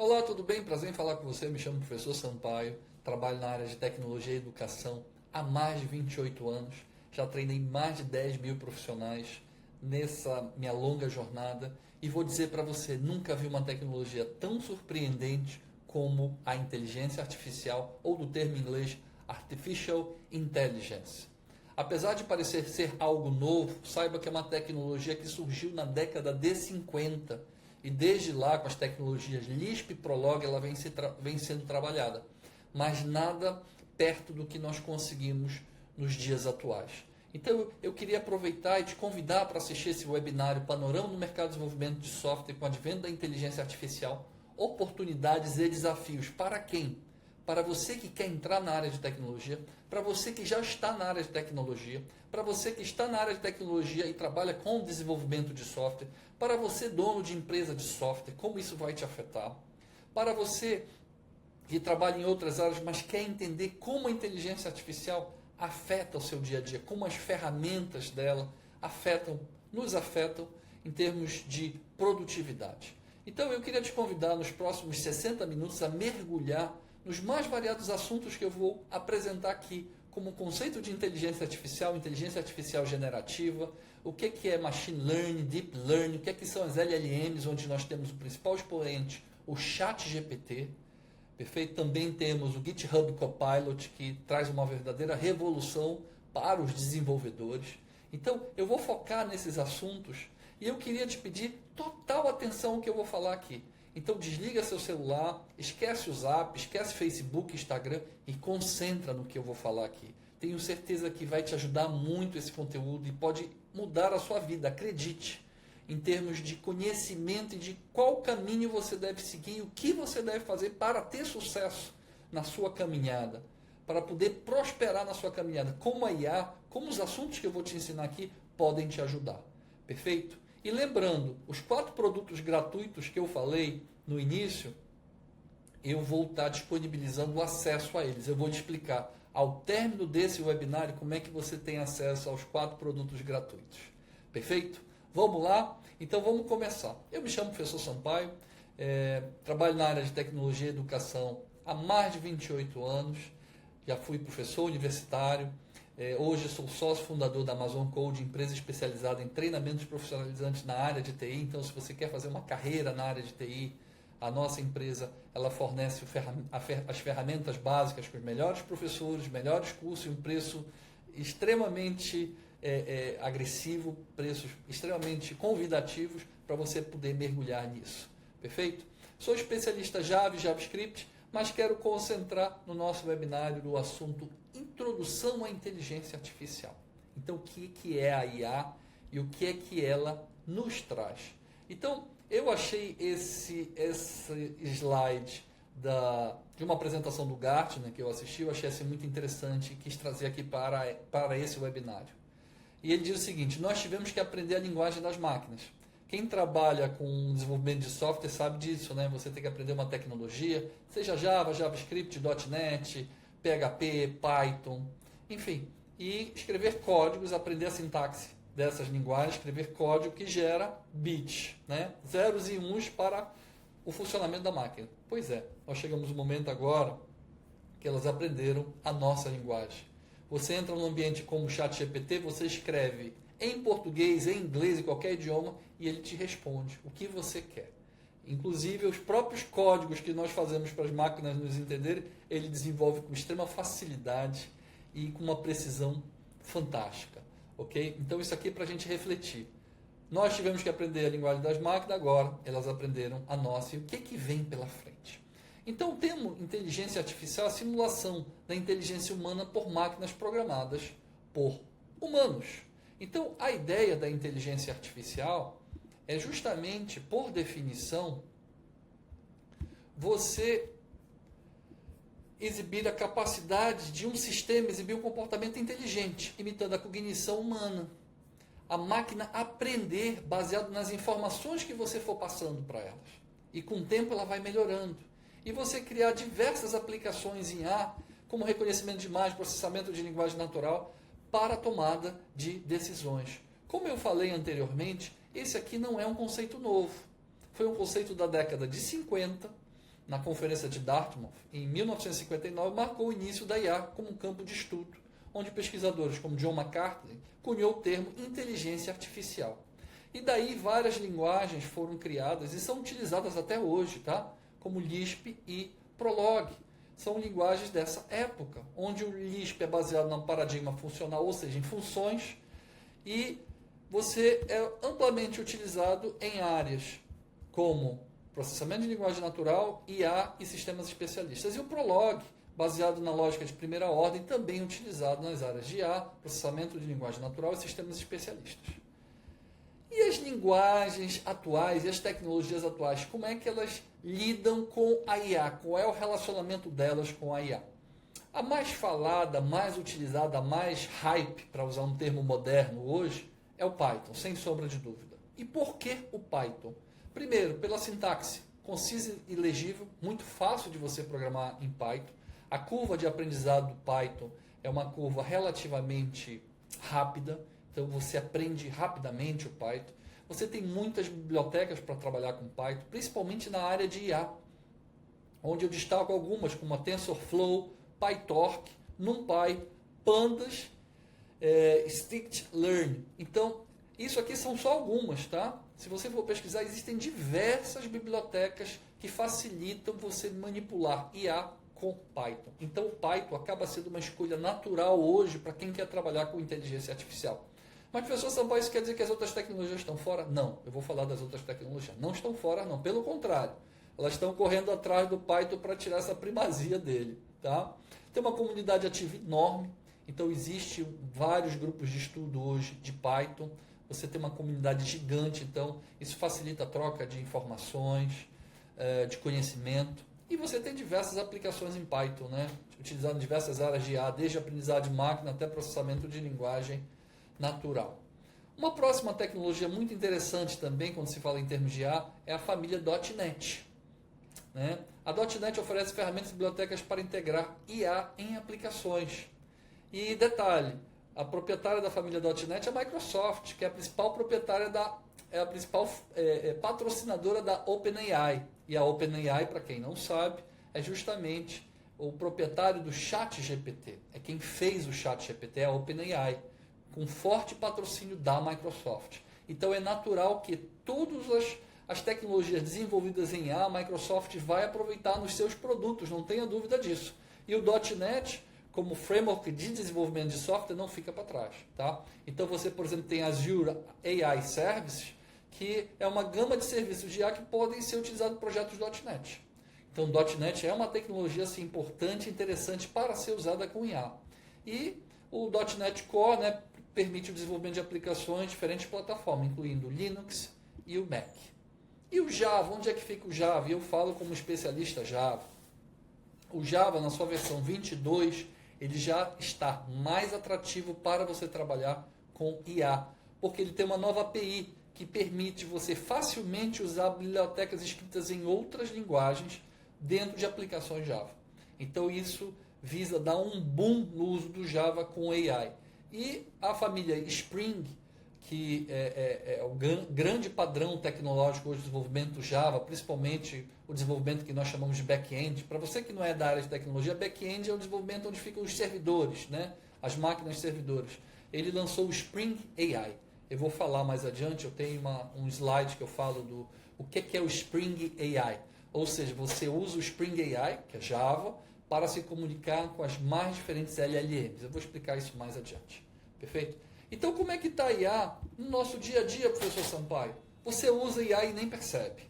Olá, tudo bem? Prazer em falar com você. Me chamo Professor Sampaio, trabalho na área de tecnologia e educação há mais de 28 anos. Já treinei mais de 10 mil profissionais nessa minha longa jornada e vou dizer para você, nunca vi uma tecnologia tão surpreendente como a inteligência artificial, ou do termo em inglês Artificial Intelligence. Apesar de parecer ser algo novo, saiba que é uma tecnologia que surgiu na década de 50 e desde lá, com as tecnologias Lisp e Prolog, ela vem sendo trabalhada. Mas nada perto do que nós conseguimos nos dias atuais. Então eu queria aproveitar e te convidar para assistir esse webinário Panorama no Mercado de Desenvolvimento de Software com o advento da inteligência artificial, oportunidades e desafios. Para quem? Para você que quer entrar na área de tecnologia, para você que já está na área de tecnologia, para você que está na área de tecnologia e trabalha com desenvolvimento de software, para você dono de empresa de software, como isso vai te afetar, para você que trabalha em outras áreas, mas quer entender como a inteligência artificial afeta o seu dia a dia, como as ferramentas dela nos afetam em termos de produtividade. Então eu queria te convidar nos próximos 60 minutos a mergulhar nos mais variados assuntos que eu vou apresentar aqui, como o conceito de inteligência artificial generativa, o que é machine learning, deep learning, o que são as LLMs, onde nós temos o principal expoente, o ChatGPT, perfeito? Também temos o GitHub Copilot, que traz uma verdadeira revolução para os desenvolvedores. Então, eu vou focar nesses assuntos e eu queria te pedir total atenção ao que eu vou falar aqui. Então desliga seu celular, esquece o Zap, esquece Facebook, Instagram e concentra no que eu vou falar aqui. Tenho certeza que vai te ajudar muito esse conteúdo e pode mudar a sua vida, acredite, em termos de conhecimento e de qual caminho você deve seguir e o que você deve fazer para ter sucesso na sua caminhada, para poder prosperar na sua caminhada. Como a IA, como os assuntos que eu vou te ensinar aqui podem te ajudar. Perfeito? E lembrando, os 4 produtos gratuitos que eu falei no início, eu vou estar disponibilizando o acesso a eles. Eu vou te explicar ao término desse webinário como é que você tem acesso aos 4 produtos gratuitos. Perfeito? Vamos lá? Então vamos começar. Eu me chamo Professor Sampaio, trabalho na área de tecnologia e educação há mais de 28 anos, já fui professor universitário. Hoje sou sócio fundador da Amazon Code, empresa especializada em treinamentos profissionalizantes na área de TI. Então, se você quer fazer uma carreira na área de TI, a nossa empresa ela fornece as ferramentas básicas com os melhores professores, melhores cursos e um preço extremamente agressivo, preços extremamente convidativos para você poder mergulhar nisso. Perfeito? Sou especialista Java e JavaScript, mas quero concentrar no nosso webinário no assunto Introdução à Inteligência Artificial. Então, o que é a IA e o que é que ela nos traz? Então, eu achei esse slide de uma apresentação do Gartner que eu assisti, eu achei assim muito interessante e quis trazer aqui para esse webinário. E ele diz o seguinte: nós tivemos que aprender a linguagem das máquinas. Quem trabalha com desenvolvimento de software sabe disso, né? Você tem que aprender uma tecnologia, seja Java, JavaScript, .NET, PHP, Python, enfim. E escrever códigos, aprender a sintaxe dessas linguagens, escrever código que gera bits, né? Zeros e uns para o funcionamento da máquina. Pois é, nós chegamos no momento agora que elas aprenderam a nossa linguagem. Você entra num ambiente como o ChatGPT, você escreve em português, em inglês, em qualquer idioma, e ele te responde o que você quer. Inclusive, os próprios códigos que nós fazemos para as máquinas nos entenderem, ele desenvolve com extrema facilidade e com uma precisão fantástica. Ok? Então, isso aqui é para a gente refletir. Nós tivemos que aprender a linguagem das máquinas, agora elas aprenderam a nossa. E o que vem pela frente? Então, o termo inteligência artificial é a simulação da inteligência humana por máquinas programadas por humanos. Então, a ideia da inteligência artificial é justamente, por definição, você exibir a capacidade de um sistema exibir um comportamento inteligente, imitando a cognição humana. A máquina aprender baseado nas informações que você for passando para elas. E com o tempo ela vai melhorando. E você criar diversas aplicações em IA, como reconhecimento de imagem, processamento de linguagem natural, para a tomada de decisões. Como eu falei anteriormente, esse aqui não é um conceito novo. Foi um conceito da década de 50, na conferência de Dartmouth, em 1959, marcou o início da IA como um campo de estudo, onde pesquisadores como John McCarthy cunhou o termo inteligência artificial. E daí várias linguagens foram criadas e são utilizadas até hoje, tá? Como Lisp e Prolog. São linguagens dessa época, onde o Lisp é baseado no paradigma funcional, ou seja, em funções, e você é amplamente utilizado em áreas como processamento de linguagem natural, IA e sistemas especialistas. E o Prolog, baseado na lógica de primeira ordem, também utilizado nas áreas de IA, processamento de linguagem natural e sistemas especialistas. E as linguagens atuais e as tecnologias atuais, como é que elas lidam com a IA? Qual é o relacionamento delas com a IA? A mais falada, mais utilizada, a mais hype, para usar um termo moderno hoje, é o Python, sem sombra de dúvida. E por que o Python? Primeiro, pela sintaxe concisa e legível, muito fácil de você programar em Python. A curva de aprendizado do Python é uma curva relativamente rápida, então você aprende rapidamente o Python. Você tem muitas bibliotecas para trabalhar com Python, principalmente na área de IA, onde eu destaco algumas, como a TensorFlow, PyTorch, NumPy, Pandas, Scikit-learn. Então, isso aqui são só algumas, tá? Se você for pesquisar, existem diversas bibliotecas que facilitam você manipular IA com Python. Então, o Python acaba sendo uma escolha natural hoje para quem quer trabalhar com inteligência artificial. Mas, professor Sampaio, isso quer dizer que as outras tecnologias estão fora? Não, eu vou falar das outras tecnologias. Não estão fora, não. Pelo contrário, elas estão correndo atrás do Python para tirar essa primazia dele, tá? Tem uma comunidade ativa enorme, então existem vários grupos de estudo hoje de Python. Você tem uma comunidade gigante, então isso facilita a troca de informações, de conhecimento. E você tem diversas aplicações em Python, né? Utilizando diversas áreas de IA, desde aprendizado de máquina até processamento de linguagem natural. Uma próxima tecnologia muito interessante também, quando se fala em termos de IA, é a família .NET. Né? A .NET oferece ferramentas e bibliotecas para integrar IA em aplicações. E detalhe, a proprietária da família .NET é a Microsoft, que é a principal proprietária a principal patrocinadora da OpenAI. E a OpenAI, para quem não sabe, é justamente o proprietário do ChatGPT. É quem fez o ChatGPT, é a OpenAI, com forte patrocínio da Microsoft. Então é natural que todas as tecnologias desenvolvidas em IA, a Microsoft vai aproveitar nos seus produtos, não tenha dúvida disso. E o .NET, como framework de desenvolvimento de software, não fica para trás. Tá? Então você, por exemplo, tem Azure AI Services, que é uma gama de serviços de IA que podem ser utilizados em projetos .NET. Então, .NET é uma tecnologia assim, importante e interessante para ser usada com IA. E o .NET Core, né, permite o desenvolvimento de aplicações em diferentes plataformas, incluindo o Linux e o Mac. E o Java, onde é que fica o Java? E eu falo como especialista Java. O Java, na sua versão 22, ele já está mais atrativo para você trabalhar com IA, porque ele tem uma nova API que permite você facilmente usar bibliotecas escritas em outras linguagens dentro de aplicações Java. Então isso visa dar um boom no uso do Java com AI. E a família Spring, que é o grande padrão tecnológico hoje do desenvolvimento do Java, principalmente o desenvolvimento que nós chamamos de back-end. Para você que não é da área de tecnologia, back-end é o desenvolvimento onde ficam os servidores, né? As máquinas servidores. Ele lançou o Spring AI. Eu vou falar mais adiante, eu tenho um slide que eu falo do o que é o Spring AI. Ou seja, você usa o Spring AI, que é Java, para se comunicar com as mais diferentes LLMs. Eu vou explicar isso mais adiante. Perfeito? Então, como é que está a IA no nosso dia a dia, professor Sampaio? Você usa IA e nem percebe.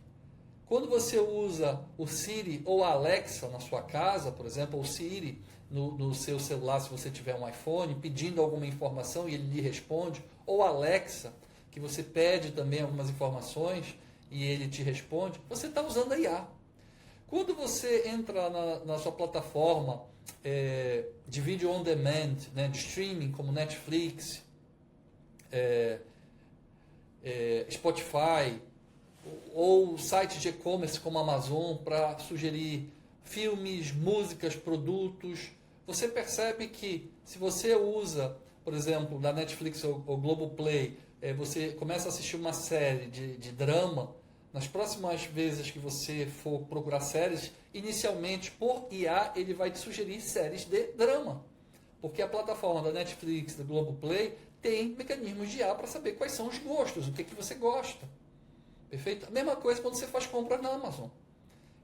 Quando você usa o Siri ou a Alexa na sua casa, por exemplo, ou o Siri no seu celular, se você tiver um iPhone, pedindo alguma informação e ele lhe responde, ou a Alexa, que você pede também algumas informações e ele te responde, você está usando a IA. Quando você entra na sua plataforma de vídeo on demand, né, de streaming, como Netflix, Spotify, ou sites de e-commerce como Amazon, para sugerir filmes, músicas, produtos, você percebe que se você usa, por exemplo, da Netflix ou Globoplay, você começa a assistir uma série de drama, nas próximas vezes que você for procurar séries, inicialmente por IA ele vai te sugerir séries de drama. Porque a plataforma da Netflix, da Globoplay, tem mecanismos de IA para saber quais são os gostos, o que, que você gosta. Perfeito? A mesma coisa quando você faz compras na Amazon.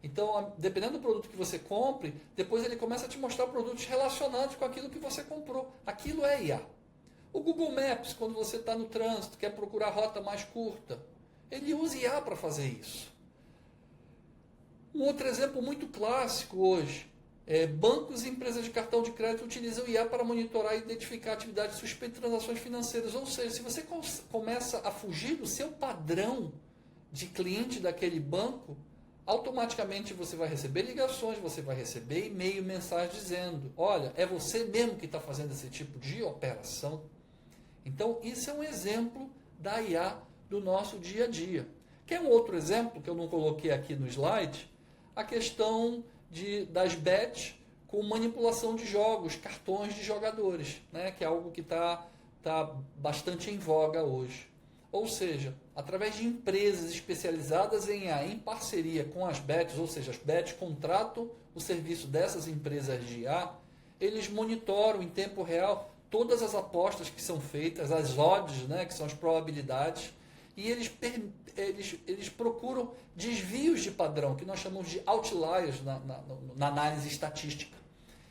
Então, dependendo do produto que você compre, depois ele começa a te mostrar produtos relacionados com aquilo que você comprou. Aquilo é IA. O Google Maps, quando você está no trânsito, quer procurar rota mais curta, ele usa IA para fazer isso. Um outro exemplo muito clássico hoje, bancos e empresas de cartão de crédito utilizam IA para monitorar e identificar atividades suspeitas de transações financeiras. Ou seja, se você começa a fugir do seu padrão de cliente daquele banco, automaticamente você vai receber ligações, você vai receber e-mail, mensagem dizendo, olha, é você mesmo que está fazendo esse tipo de operação? Então, isso é um exemplo da IA do nosso dia a dia. Quer um outro exemplo que eu não coloquei aqui no slide? A questão das bets com manipulação de jogos, cartões de jogadores, né? Que é algo que está bastante em voga hoje. Ou seja, através de empresas especializadas em IA, em parceria com as bets, ou seja, as bets contratam o serviço dessas empresas de IA, eles monitoram em tempo real todas as apostas que são feitas, as odds, né, que são as probabilidades, e eles procuram desvios de padrão, que nós chamamos de outliers na análise estatística.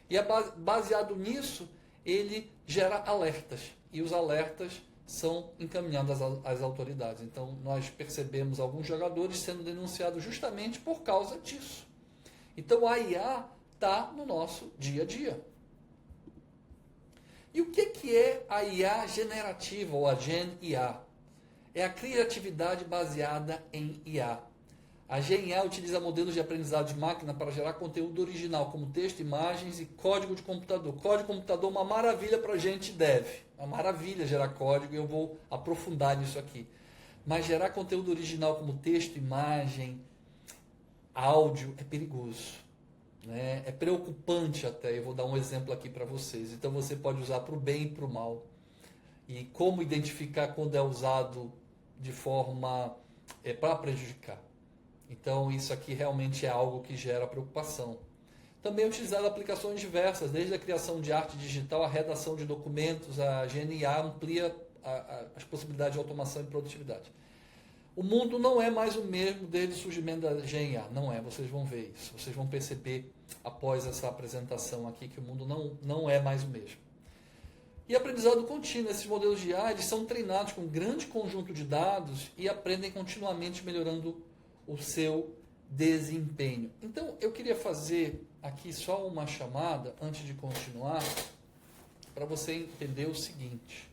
E baseado nisso, ele gera alertas, e os alertas são encaminhados às autoridades. Então, nós percebemos alguns jogadores sendo denunciados justamente por causa disso. Então, a IA está no nosso dia a dia. E o que é a IA generativa, ou a Gen IA? É a criatividade baseada em IA. A Gen IA utiliza modelos de aprendizado de máquina para gerar conteúdo original, como texto, imagens e código de computador. Código de computador é uma maravilha para a gente dev. É uma maravilha gerar código e eu vou aprofundar nisso aqui. Mas gerar conteúdo original como texto, imagem, áudio é perigoso. Né? É preocupante até. Eu vou dar um exemplo aqui para vocês. Então você pode usar para o bem e para o mal. E como identificar quando é usado de forma para prejudicar. Então isso aqui realmente é algo que gera preocupação. Também é utilizado aplicações diversas, desde a criação de arte digital, a redação de documentos, a GNA amplia as possibilidades de automação e produtividade. O mundo não é mais o mesmo desde o surgimento da GNA, não é, vocês vão ver isso, vocês vão perceber após essa apresentação aqui que o mundo não é mais o mesmo. E aprendizado contínuo, esses modelos de IA, eles são treinados com um grande conjunto de dados e aprendem continuamente melhorando o seu desempenho. Então, eu queria fazer aqui só uma chamada, antes de continuar, para você entender o seguinte.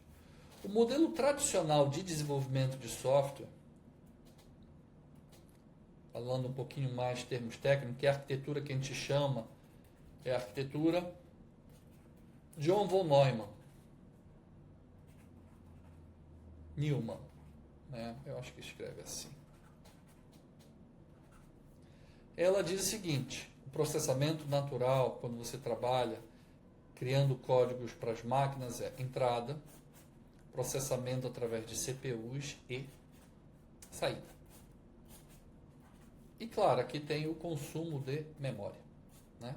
O modelo tradicional de desenvolvimento de software, falando um pouquinho mais termos técnicos, que é a arquitetura que a gente chama, é a arquitetura John von Neumann, né? Eu acho que escreve assim. Ela diz o seguinte, o processamento natural, quando você trabalha criando códigos para as máquinas, é entrada, processamento através de CPUs e saída. E claro, aqui tem o consumo de memória. Né?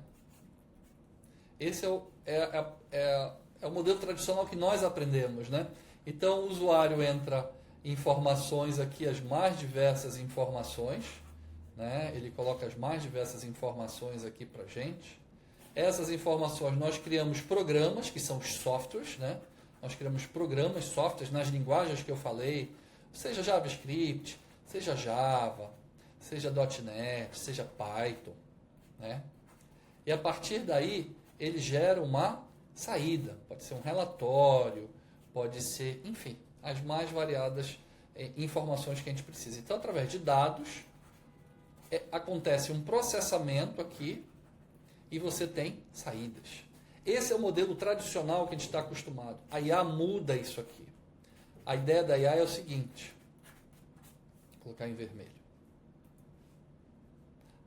Esse é o modelo tradicional que nós aprendemos. Né? Então o usuário entra informações aqui, as mais diversas informações. Né? Ele coloca as mais diversas informações aqui para a gente. Essas informações nós criamos programas, que são os softwares. Né? Nós criamos programas, softwares nas linguagens que eu falei, seja JavaScript, seja Java, seja .NET, seja Python. Né? E a partir daí, ele gera uma saída. Pode ser um relatório, pode ser, enfim, as mais variadas informações que a gente precisa. Então, através de dados, acontece um processamento aqui e você tem saídas. Esse é o modelo tradicional que a gente está acostumado. A IA muda isso aqui. A ideia da IA é o seguinte, vou colocar em vermelho.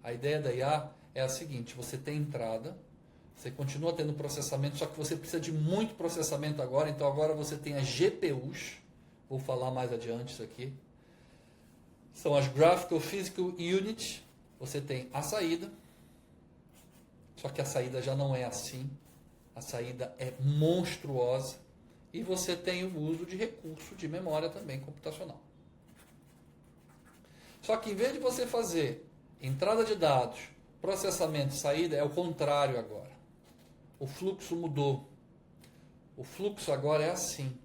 A ideia da IA é a seguinte, você tem entrada, você continua tendo processamento, só que você precisa de muito processamento agora, então agora você tem as GPUs, vou falar mais adiante isso aqui. são as Graphical Physical Units. Você tem a saída, só que a saída já não é assim. A saída é monstruosa. E você tem o uso de recurso de memória também computacional. Só que em vez de você fazer entrada de dados, processamento e saída, é o contrário agora. O fluxo mudou. O fluxo agora é assim.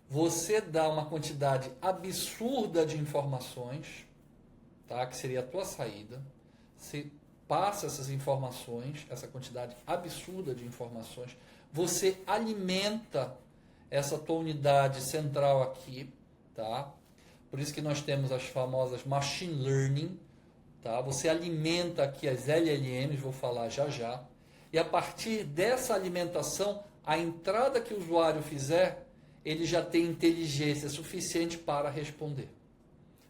Você dá uma quantidade absurda de informações, tá? Que seria a tua saída. Você passa essas informações, essa quantidade absurda de informações. Você alimenta essa tua unidade central aqui, tá? Por isso que nós temos as famosas machine learning, tá? Você alimenta aqui as LLMs, vou falar já já. E a partir dessa alimentação, a entrada que o usuário fizer, ele já tem inteligência suficiente para responder.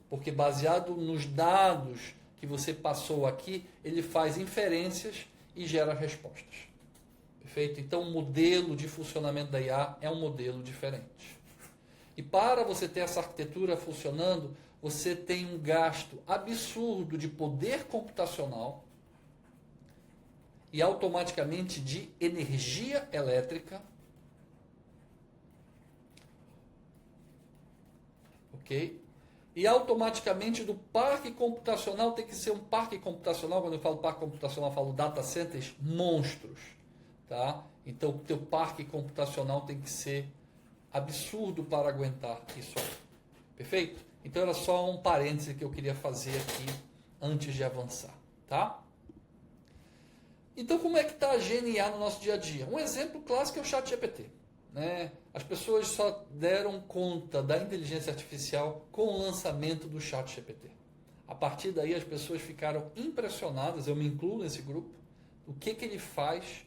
Porque baseado nos dados que você passou aqui, ele faz inferências e gera respostas. Perfeito? Então, o modelo de funcionamento da IA é um modelo diferente. E para você ter essa arquitetura funcionando, você tem um gasto absurdo de poder computacional e automaticamente de energia elétrica. Ok? E automaticamente do parque computacional tem que ser um parque computacional. Quando eu falo parque computacional, eu falo data centers monstros. Tá? Então, o teu parque computacional tem que ser absurdo para aguentar isso aí. Perfeito? Então, era só um parêntese que eu queria fazer aqui antes de avançar. Tá? Então, como é que está a GNA no nosso dia a dia? Um exemplo clássico é o ChatGPT. Né? As pessoas só deram conta da inteligência artificial com o lançamento do ChatGPT. A partir daí, as pessoas ficaram impressionadas, eu me incluo nesse grupo, do que ele faz,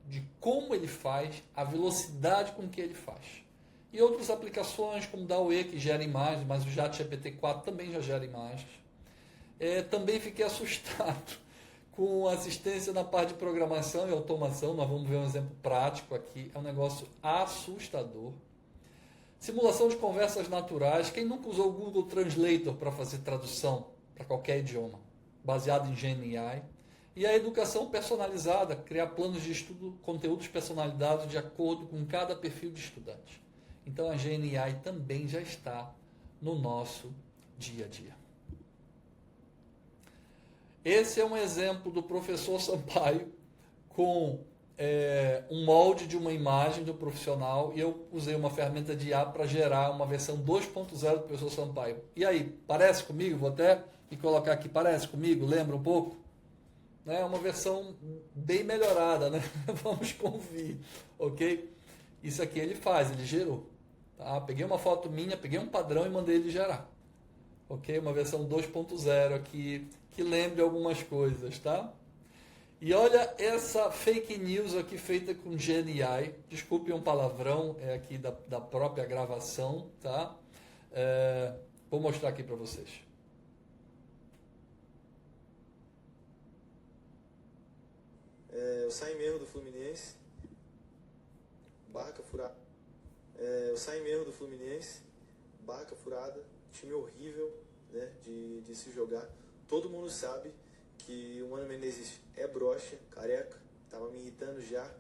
de como ele faz, a velocidade com que ele faz. E outras aplicações, como o DALL-E, que gera imagens, mas o ChatGPT-4 também já gera imagens. Também fiquei assustado com assistência na parte de programação e automação. Nós vamos ver um exemplo prático aqui. É um negócio assustador. Simulação de conversas naturais. Quem nunca usou o Google Translator para fazer tradução para qualquer idioma? Baseado em GenAI. E a educação personalizada, criar planos de estudo, conteúdos personalizados de acordo com cada perfil de estudante. Então a GenAI também já está no nosso dia a dia. Esse é um exemplo do professor Sampaio com um molde de uma imagem do profissional e eu usei uma ferramenta de IA para gerar uma versão 2.0 do professor Sampaio. E aí, parece comigo? Vou até me colocar aqui, parece comigo? Lembra um pouco? É uma versão bem melhorada, né? Vamos convir, ok? Isso aqui ele faz, ele gerou. Tá? Peguei uma foto minha, peguei um padrão e mandei ele gerar. Ok? Uma versão 2.0 aqui, que lembre algumas coisas, tá? E olha essa fake news aqui feita com GenAI. Desculpe um palavrão, é aqui da própria gravação, tá? Vou mostrar aqui para vocês. Eu saí mesmo do Fluminense, barca furada. Eu saí mesmo do Fluminense, barca furada, time horrível, né, de se jogar. Todo mundo sabe que o Mano Menezes é broxa, careca, tava me irritando já,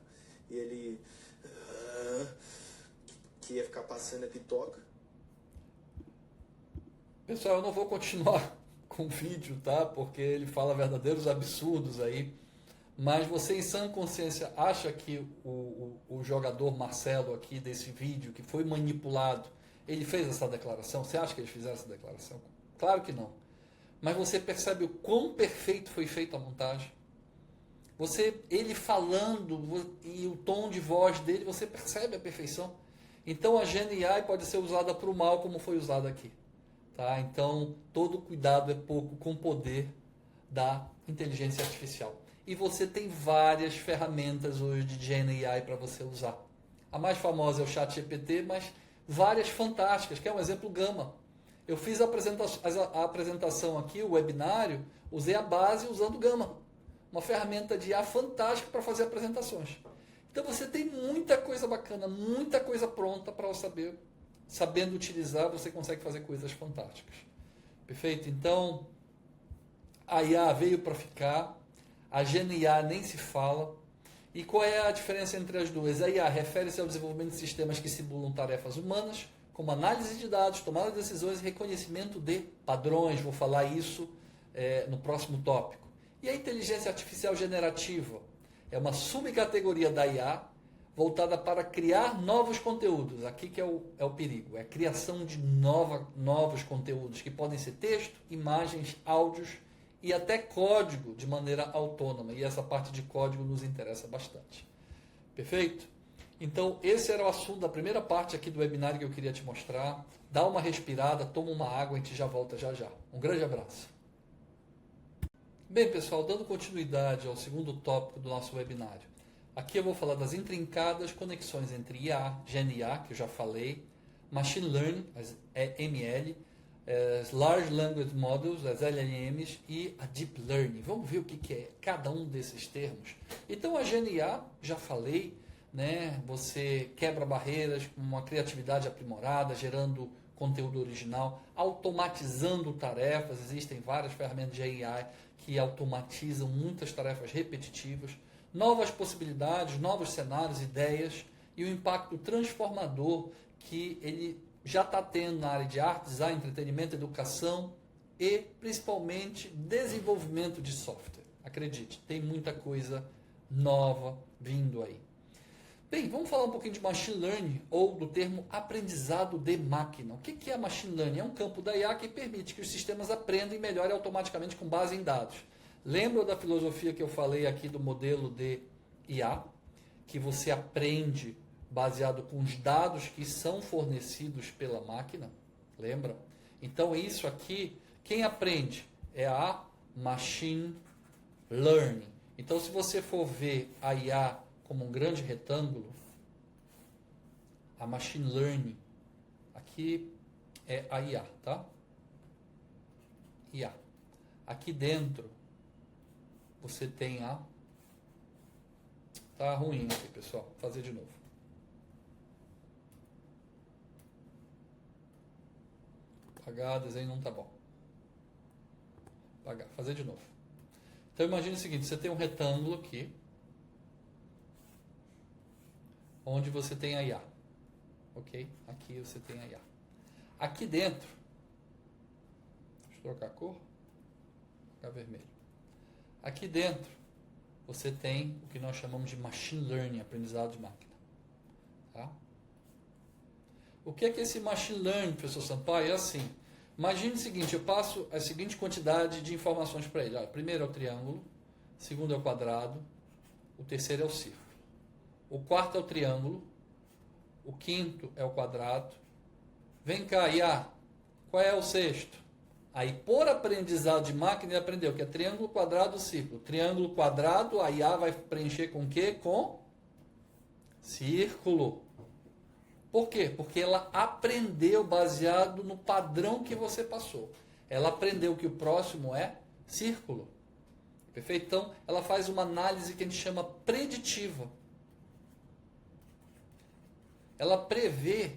e ele que ia ficar passando a pitoca. Pessoal, eu não vou continuar com o vídeo, tá? Porque ele fala verdadeiros absurdos aí. Mas você, em sã consciência, acha que o jogador Marcelo aqui desse vídeo, que foi manipulado, ele fez essa declaração? Você acha que eles fizeram essa declaração? Claro que não. Mas você percebe o quão perfeito foi feita a montagem? Ele falando e o tom de voz dele, você percebe a perfeição. Então a GenAI pode ser usada para o mal como foi usada aqui. Tá? Então todo cuidado é pouco com o poder da inteligência artificial. E você tem várias ferramentas hoje de GenAI para você usar. A mais famosa é o ChatGPT, mas várias fantásticas, que é um exemplo Gama. Eu fiz a apresentação aqui, o webinário, usei a base usando Gama. Uma ferramenta de IA fantástica para fazer apresentações. Então você tem muita coisa bacana, muita coisa pronta para saber. Sabendo utilizar, você consegue fazer coisas fantásticas. Perfeito? Então, a IA veio para ficar, a GenIA nem se fala. E qual é a diferença entre as duas? A IA refere-se ao desenvolvimento de sistemas que simulam tarefas humanas, como análise de dados, tomada de decisões e reconhecimento de padrões. Vou falar isso no próximo tópico. E a inteligência artificial generativa é uma subcategoria da IA voltada para criar novos conteúdos. Aqui que é o perigo, é a criação de novos conteúdos, que podem ser texto, imagens, áudios e até código de maneira autônoma. E essa parte de código nos interessa bastante. Perfeito? Então, esse era o assunto da primeira parte aqui do webinário que eu queria te mostrar. Dá uma respirada, toma uma água e a gente já volta já já. Um grande abraço. Bem, pessoal, dando continuidade ao segundo tópico do nosso webinário. Aqui eu vou falar das intrincadas conexões entre IA, GenIA, que eu já falei, Machine Learning, as ML, as Large Language Models, as LLMs e a Deep Learning. Vamos ver o que é cada um desses termos. Então, a GenIA, já falei, né? Você quebra barreiras com uma criatividade aprimorada, gerando conteúdo original, automatizando tarefas. Existem várias ferramentas de AI que automatizam muitas tarefas repetitivas, novas possibilidades, novos cenários, ideias e o impacto transformador que ele já está tendo na área de arte, design, entretenimento, educação e principalmente desenvolvimento de software. Acredite, tem muita coisa nova vindo aí. Bem, vamos falar um pouquinho de Machine Learning ou do termo aprendizado de máquina. O que é Machine Learning? É um campo da IA que permite que os sistemas aprendam e melhorem automaticamente com base em dados. Lembra da filosofia que eu falei aqui do modelo de IA? Que você aprende baseado com os dados que são fornecidos pela máquina? Lembra? Então, isso aqui, quem aprende é a Machine Learning. Então, se você for ver a IA como um grande retângulo, a Machine Learning, aqui é a IA, tá? IA. Aqui dentro, você tem a... Tá ruim aqui, pessoal. Vou fazer de novo. Apagar, desenho não tá bom. Apagar, fazer de novo. Então, imagine o seguinte, você tem um retângulo aqui, onde você tem a IA. Ok? Aqui você tem a IA. Aqui dentro, deixa eu trocar a cor, ficar vermelho. Aqui dentro, você tem o que nós chamamos de Machine Learning, aprendizado de máquina. Tá? O que é esse Machine Learning, professor Sampaio? É assim, imagine o seguinte, eu passo a seguinte quantidade de informações para ele. Olha, primeiro é o triângulo, segundo é o quadrado, o terceiro é o círculo. O quarto é o triângulo, o quinto é o quadrado. Vem cá, IA, qual é o sexto? Aí, por aprendizado de máquina, ele aprendeu que é triângulo, quadrado, círculo. Triângulo, quadrado, a IA vai preencher com o quê? Com círculo. Por quê? Porque ela aprendeu baseado no padrão que você passou. Ela aprendeu que o próximo é círculo. Perfeito? Então, ela faz uma análise que a gente chama preditiva. Ela prevê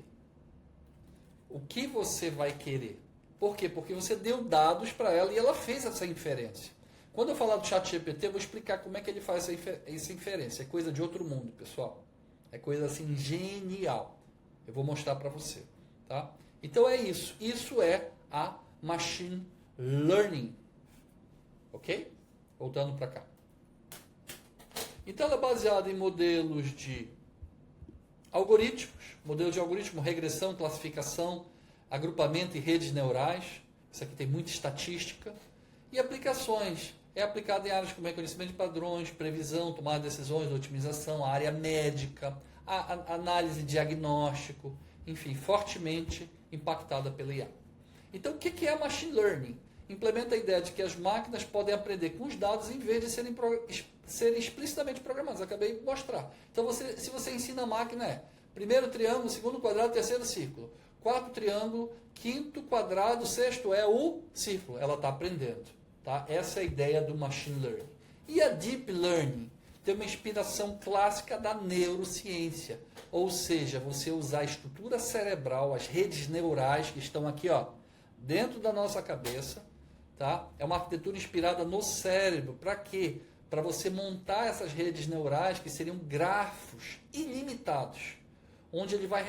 o que você vai querer. Por quê? Porque você deu dados para ela e ela fez essa inferência. Quando eu falar do ChatGPT, eu vou explicar como é que ele faz essa inferência. É coisa de outro mundo, pessoal. É coisa assim genial. Eu vou mostrar para você. Tá? Então é isso. Isso é a Machine Learning. Ok? Voltando para cá. Então ela é baseada em modelos de algoritmos, modelo de algoritmo, regressão, classificação, agrupamento e redes neurais. Isso aqui tem muita estatística. E aplicações. É aplicado em áreas como reconhecimento de padrões, previsão, tomada de decisões, otimização, a área médica, a análise de diagnóstico, enfim, fortemente impactada pela IA. Então, o que é a Machine Learning? Implementa a ideia de que as máquinas podem aprender com os dados em vez de serem explicitamente programadas. Acabei de mostrar. Então, se você ensina a máquina, primeiro triângulo, segundo quadrado, terceiro círculo. Quarto triângulo, quinto quadrado, sexto é o círculo. Ela está aprendendo. Tá? Essa é a ideia do Machine Learning. E a Deep Learning tem uma inspiração clássica da neurociência. Ou seja, você usar a estrutura cerebral, as redes neurais que estão aqui, ó, dentro da nossa cabeça, tá? É uma arquitetura inspirada no cérebro. Para quê? Para você montar essas redes neurais que seriam grafos ilimitados, onde ele vai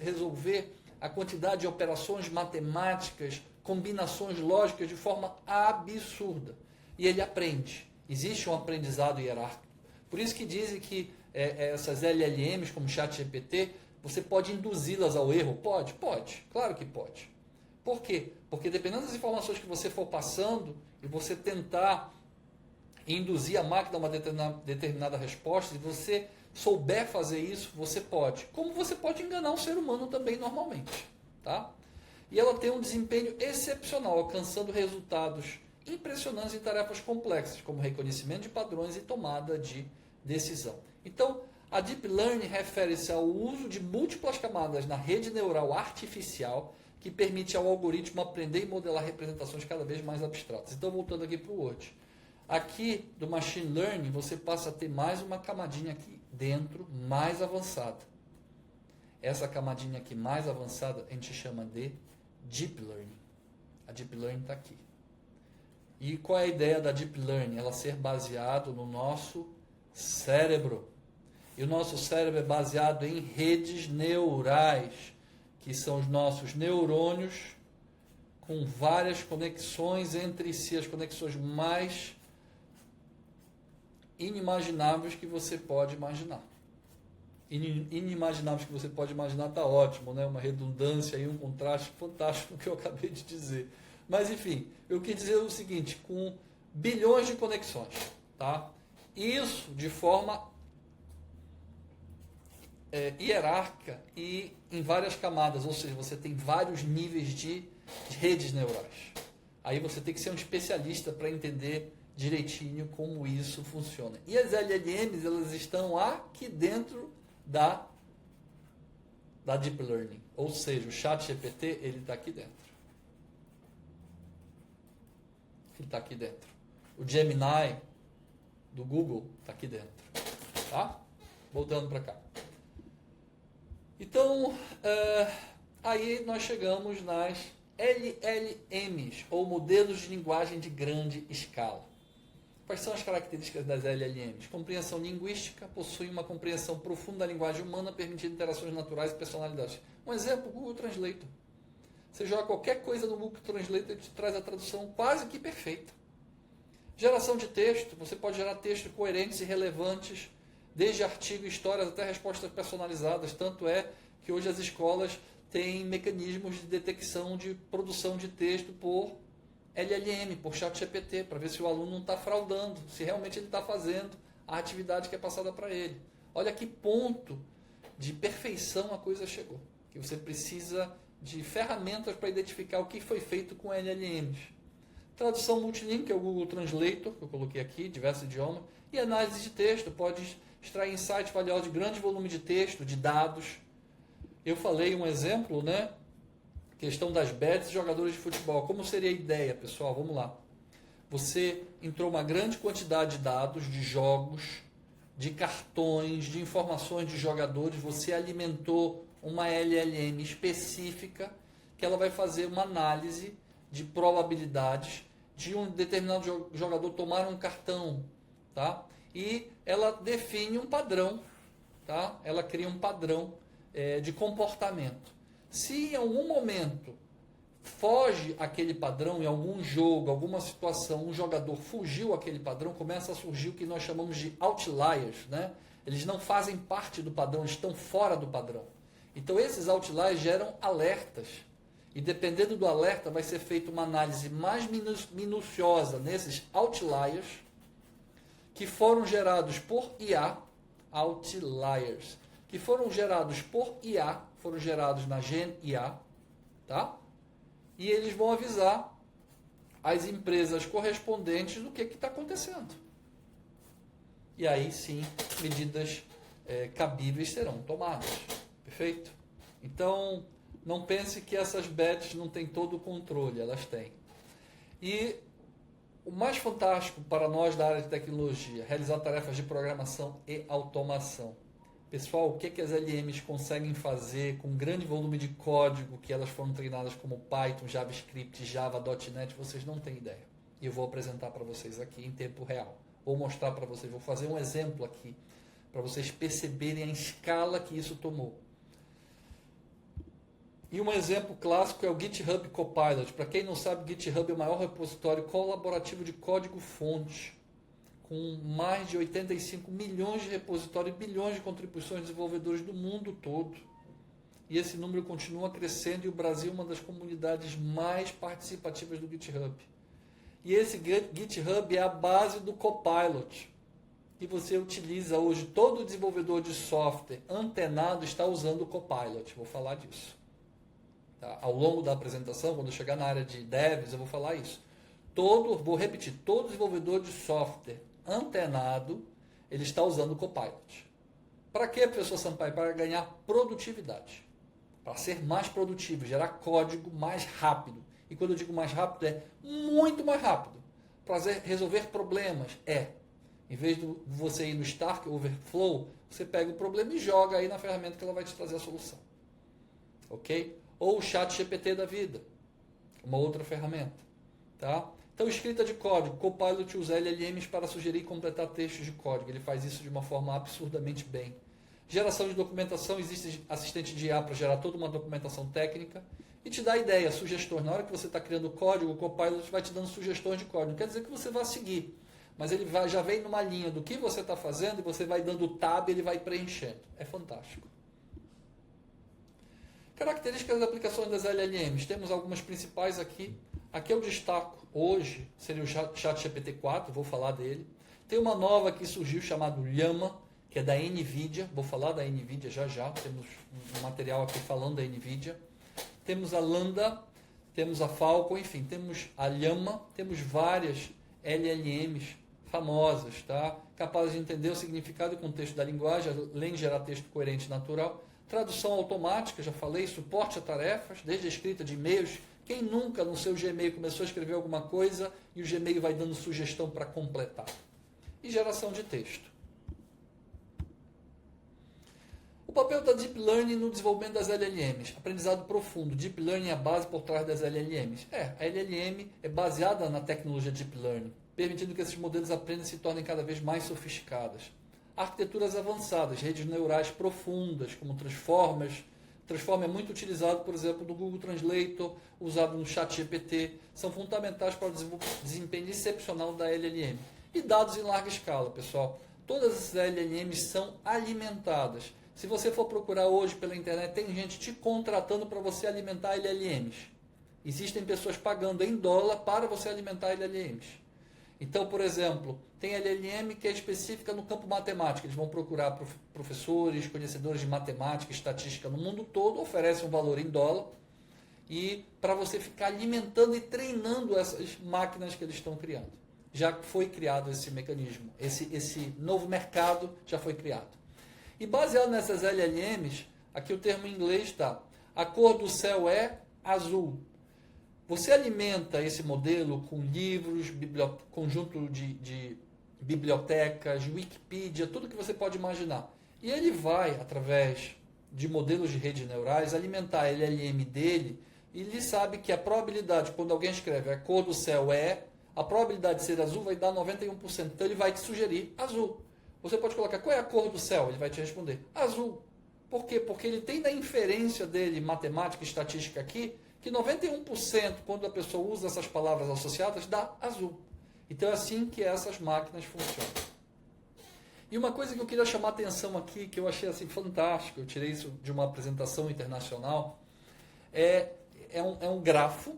resolver a quantidade de operações matemáticas, combinações lógicas de forma absurda. E ele aprende. Existe um aprendizado hierárquico. Por isso que dizem que essas LLMs, como ChatGPT, você pode induzi-las ao erro? Pode, claro que pode. Por quê? Porque dependendo das informações que você for passando e você tentar induzir a máquina a uma determinada resposta, se você souber fazer isso, você pode. Como você pode enganar um ser humano também normalmente. Tá? E ela tem um desempenho excepcional, alcançando resultados impressionantes em tarefas complexas, como reconhecimento de padrões e tomada de decisão. Então, a Deep Learning refere-se ao uso de múltiplas camadas na rede neural artificial que permite ao algoritmo aprender e modelar representações cada vez mais abstratas. Então, voltando aqui para o Word. Aqui, do Machine Learning, você passa a ter mais uma camadinha aqui dentro, mais avançada. Essa camadinha aqui mais avançada, a gente chama de Deep Learning. A Deep Learning está aqui. E qual é a ideia da Deep Learning? Ela ser baseado no nosso cérebro. E o nosso cérebro é baseado em redes neurais, que são os nossos neurônios com várias conexões entre si, as conexões mais inimagináveis que você pode imaginar. Inimagináveis que você pode imaginar está ótimo, né? Uma redundância e um contraste fantástico que eu acabei de dizer. Mas enfim, eu quis dizer o seguinte, com bilhões de conexões, tá? Isso de forma hierárquica e em várias camadas, ou seja, você tem vários níveis de redes neurais. Aí você tem que ser um especialista para entender direitinho como isso funciona. E as LLMs, elas estão aqui dentro da Deep Learning. Ou seja, o ChatGPT, ele está aqui dentro. Ele está aqui dentro. O Gemini do Google está aqui dentro. Tá? Voltando para cá. Então, aí nós chegamos nas LLMs, ou modelos de linguagem de grande escala. Quais são as características das LLMs? Compreensão linguística, possui uma compreensão profunda da linguagem humana, permitindo interações naturais e personalidades. Um exemplo, o Google Translator. Você joga qualquer coisa no Google Translator e te traz a tradução quase que perfeita. Geração de texto, você pode gerar textos coerentes e relevantes, desde artigos, histórias até respostas personalizadas. Tanto é que hoje as escolas têm mecanismos de detecção de produção de texto por LLM, por ChatGPT, para ver se o aluno não está fraudando, se realmente ele está fazendo a atividade que é passada para ele. Olha que ponto de perfeição a coisa chegou. Que você precisa de ferramentas para identificar o que foi feito com LLMs. Tradução multilíngue, que é o Google Translator, que eu coloquei aqui, diversos idiomas, e análise de texto, pode extrair insights valiosos de grande volume de texto, de dados. Eu falei um exemplo, né? Questão das bets e jogadores de futebol. Como seria a ideia, pessoal? Vamos lá. Você entrou uma grande quantidade de dados, de jogos, de cartões, de informações de jogadores, você alimentou uma LLM específica que ela vai fazer uma análise de probabilidades de um determinado jogador tomar um cartão, tá? E ela define um padrão, tá? Ela cria um padrão de comportamento. Se em algum momento foge aquele padrão, em algum jogo, alguma situação, um jogador fugiu aquele padrão, começa a surgir o que nós chamamos de outliers, né? Eles não fazem parte do padrão, estão fora do padrão. Então esses outliers geram alertas. E dependendo do alerta, vai ser feita uma análise mais minuciosa nesses outliers que foram gerados por IA, outliers, que foram gerados por IA, foram gerados na Gen IA, tá? E eles vão avisar as empresas correspondentes do que está acontecendo. E aí sim, medidas cabíveis serão tomadas. Perfeito? Então, não pense que essas bets não têm todo o controle, elas têm. E o mais fantástico para nós da área de tecnologia, realizar tarefas de programação e automação. Pessoal, o que, que as LMs conseguem fazer com grande volume de código que elas foram treinadas como Python, JavaScript, Java, .NET, vocês não têm ideia. E eu vou apresentar para vocês aqui em tempo real. Vou mostrar para vocês, vou fazer um exemplo aqui, para vocês perceberem a escala que isso tomou. E um exemplo clássico é o GitHub Copilot. Para quem não sabe, GitHub é o maior repositório colaborativo de código-fonte, com mais de 85 milhões de repositórios e bilhões de contribuições de desenvolvedores do mundo todo. E esse número continua crescendo e o Brasil é uma das comunidades mais participativas do GitHub. E esse GitHub é a base do Copilot, que você utiliza hoje. Todo desenvolvedor de software antenado está usando o Copilot. Vou falar disso. Tá? Ao longo da apresentação, quando eu chegar na área de devs, eu vou falar isso. Vou repetir, todo desenvolvedor de software antenado, ele está usando o Copilot. Para quê, professor Sampaio? Para ganhar produtividade. Para ser mais produtivo, gerar código mais rápido. E quando eu digo mais rápido, é muito mais rápido. Para resolver problemas, em vez de você ir no Stack Overflow, você pega o problema e joga aí na ferramenta que ela vai te trazer a solução. Ok? Ou o Chat GPT da vida, uma outra ferramenta. Tá? Então, escrita de código. Copilot usa LLMs para sugerir e completar textos de código. Ele faz isso de uma forma absurdamente bem. Geração de documentação. Existe assistente de IA para gerar toda uma documentação técnica e te dá ideia, sugestões. Na hora que você está criando código, o Copilot vai te dando sugestões de código. Não quer dizer que você vai seguir, mas ele já vem numa linha do que você está fazendo e você vai dando tab e ele vai preenchendo. É fantástico. Características das aplicações das LLMs. Temos algumas principais aqui. Aqui eu destaco hoje, seria o ChatGPT 4, vou falar dele. Tem uma nova que surgiu chamada Llama, que é da NVIDIA. Vou falar da NVIDIA já. Temos um material aqui falando da NVIDIA. Temos a Lambda, temos a Falcon, enfim, temos a Llama, temos várias LLMs famosas, tá? Capazes de entender o significado e contexto da linguagem, além de gerar texto coerente e natural. Tradução automática, já falei, suporte a tarefas, desde a escrita de e-mails. Quem nunca no seu Gmail começou a escrever alguma coisa e o Gmail vai dando sugestão para completar? E geração de texto. O papel da Deep Learning no desenvolvimento das LLMs. Aprendizado profundo. Deep Learning é a base por trás das LLMs. A LLM é baseada na tecnologia Deep Learning, permitindo que esses modelos aprendam e se tornem cada vez mais sofisticadas. Arquiteturas avançadas, redes neurais profundas, como Transformers. Transformer é muito utilizado, por exemplo, no Google Translator, usado no ChatGPT. São fundamentais para o desempenho excepcional da LLM. E dados em larga escala, pessoal. Todas as LLMs são alimentadas. Se você for procurar hoje pela internet, tem gente te contratando para você alimentar LLMs. Existem pessoas pagando em dólar para você alimentar LLMs. Então, por exemplo, tem LLM que é específica no campo matemático. Eles vão procurar professores, conhecedores de matemática, estatística no mundo todo, oferecem um valor em dólar, e para você ficar alimentando e treinando essas máquinas que eles estão criando. Já foi criado esse mecanismo, esse novo mercado já foi criado. E baseado nessas LLMs, aqui o termo em inglês está, a cor do céu é azul. Você alimenta esse modelo com livros, conjunto de bibliotecas, Wikipedia, tudo que você pode imaginar. E ele vai, através de modelos de redes neurais, alimentar a LLM dele, e ele sabe que a probabilidade, quando alguém escreve a cor do céu a probabilidade de ser azul vai dar 91%. Então ele vai te sugerir azul. Você pode colocar, qual é a cor do céu? Ele vai te responder, azul. Por quê? Porque ele tem da inferência dele, matemática e estatística aqui, que 91% quando a pessoa usa essas palavras associadas, dá azul. Então é assim que essas máquinas funcionam. E uma coisa que eu queria chamar a atenção aqui, que eu achei assim fantástico, eu tirei isso de uma apresentação internacional, é um grafo,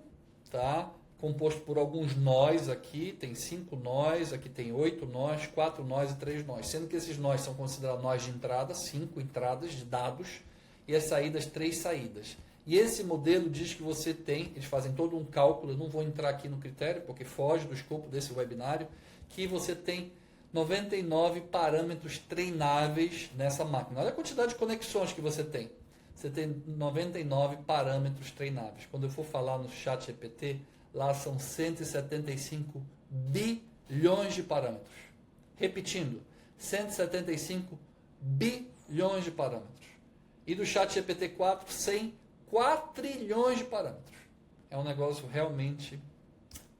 tá? Composto por alguns nós aqui, tem 5 nós, aqui tem 8 nós, 4 nós e 3 nós, sendo que esses nós são considerados nós de entrada, 5 entradas de dados, e as saídas, 3 saídas. E esse modelo diz que você tem, eles fazem todo um cálculo, eu não vou entrar aqui no critério, porque foge do escopo desse webinário, que você tem 99 parâmetros treináveis nessa máquina. Olha a quantidade de conexões que você tem. Você tem 99 parâmetros treináveis. Quando eu for falar no ChatGPT, lá são 175 bilhões de parâmetros. Repetindo, 175 bilhões trilhões de parâmetros. E do ChatGPT 4, 100 quatrilhões de parâmetros. É um negócio realmente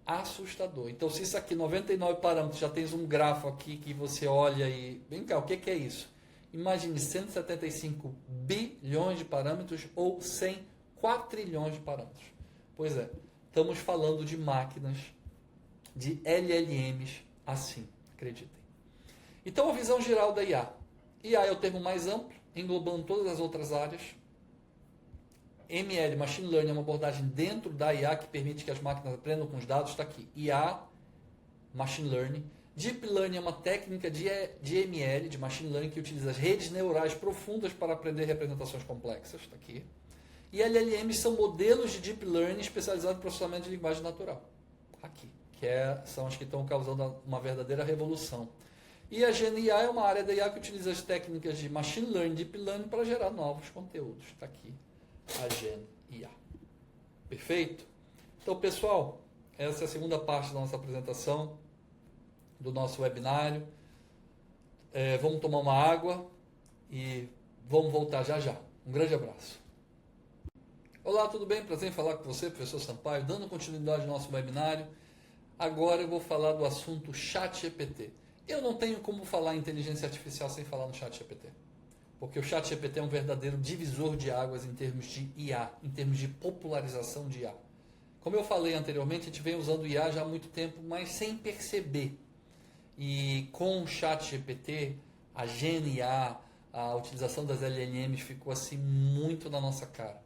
assustador. Então, se isso aqui, 99 parâmetros, já tens um grafo aqui que você olha e... Vem cá, o que é isso? Imagine 175 bilhões de parâmetros ou 100 quatrilhões de parâmetros. Pois é, estamos falando de máquinas, de LLMs assim, acreditem. Então, a visão geral da IA. IA é o termo mais amplo, englobando todas as outras áreas. ML, Machine Learning, é uma abordagem dentro da IA que permite que as máquinas aprendam com os dados. Está aqui, IA, Machine Learning. Deep Learning é uma técnica de ML, de Machine Learning, que utiliza as redes neurais profundas para aprender representações complexas. Está aqui. E LLMs são modelos de Deep Learning especializados em processamento de linguagem natural. Aqui, são as que estão causando uma verdadeira revolução. E a GenIA é uma área da IA que utiliza as técnicas de Machine Learning, Deep Learning para gerar novos conteúdos. Está aqui, a GenIA. Perfeito? Então, pessoal, essa é a segunda parte da nossa apresentação, do nosso webinário. Vamos tomar uma água e vamos voltar já já. Um grande abraço. Olá, tudo bem? Prazer em falar com você, professor Sampaio, dando continuidade ao nosso webinário. Agora eu vou falar do assunto ChatGPT. Eu não tenho como falar em inteligência artificial sem falar no ChatGPT. Porque o ChatGPT é um verdadeiro divisor de águas em termos de IA, em termos de popularização de IA. Como eu falei anteriormente, a gente vem usando IA já há muito tempo, mas sem perceber. E com o ChatGPT, a GenIA, a utilização das LLMs ficou assim muito na nossa cara.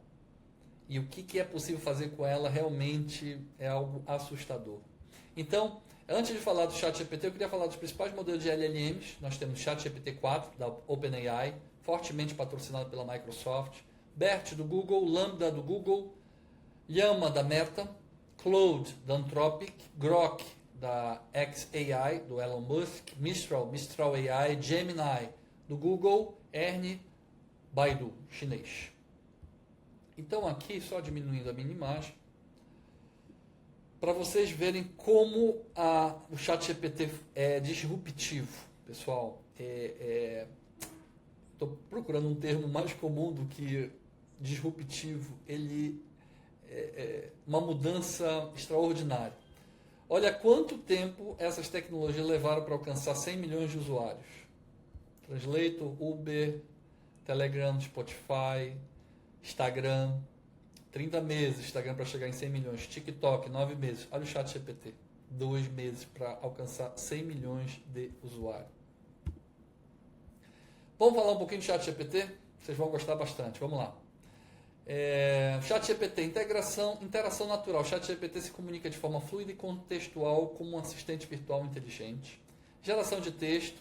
E o que é possível fazer com ela realmente é algo assustador. Então, antes de falar do ChatGPT, eu queria falar dos principais modelos de LLMs. Nós temos ChatGPT 4, da OpenAI, fortemente patrocinado pela Microsoft, BERT do Google, Lambda do Google, Llama da Meta, Claude da Anthropic, Grok da xAI, do Elon Musk, Mistral AI, Gemini do Google, ERNIE, Baidu, chinês. Então aqui, só diminuindo a minha imagem, para vocês verem como o ChatGPT é disruptivo, pessoal. Estou procurando um termo mais comum do que disruptivo. Ele é uma mudança extraordinária. Olha quanto tempo essas tecnologias levaram para alcançar 100 milhões de usuários. Translator, Uber, Telegram, Spotify, Instagram, 30 meses Instagram para chegar em 100 milhões, TikTok, 9 meses. Olha o ChatGPT, 2 meses para alcançar 100 milhões de usuários. Vamos falar um pouquinho de ChatGPT? Vocês vão gostar bastante, vamos lá. ChatGPT, interação natural. ChatGPT se comunica de forma fluida e contextual como um assistente virtual inteligente. Geração de texto,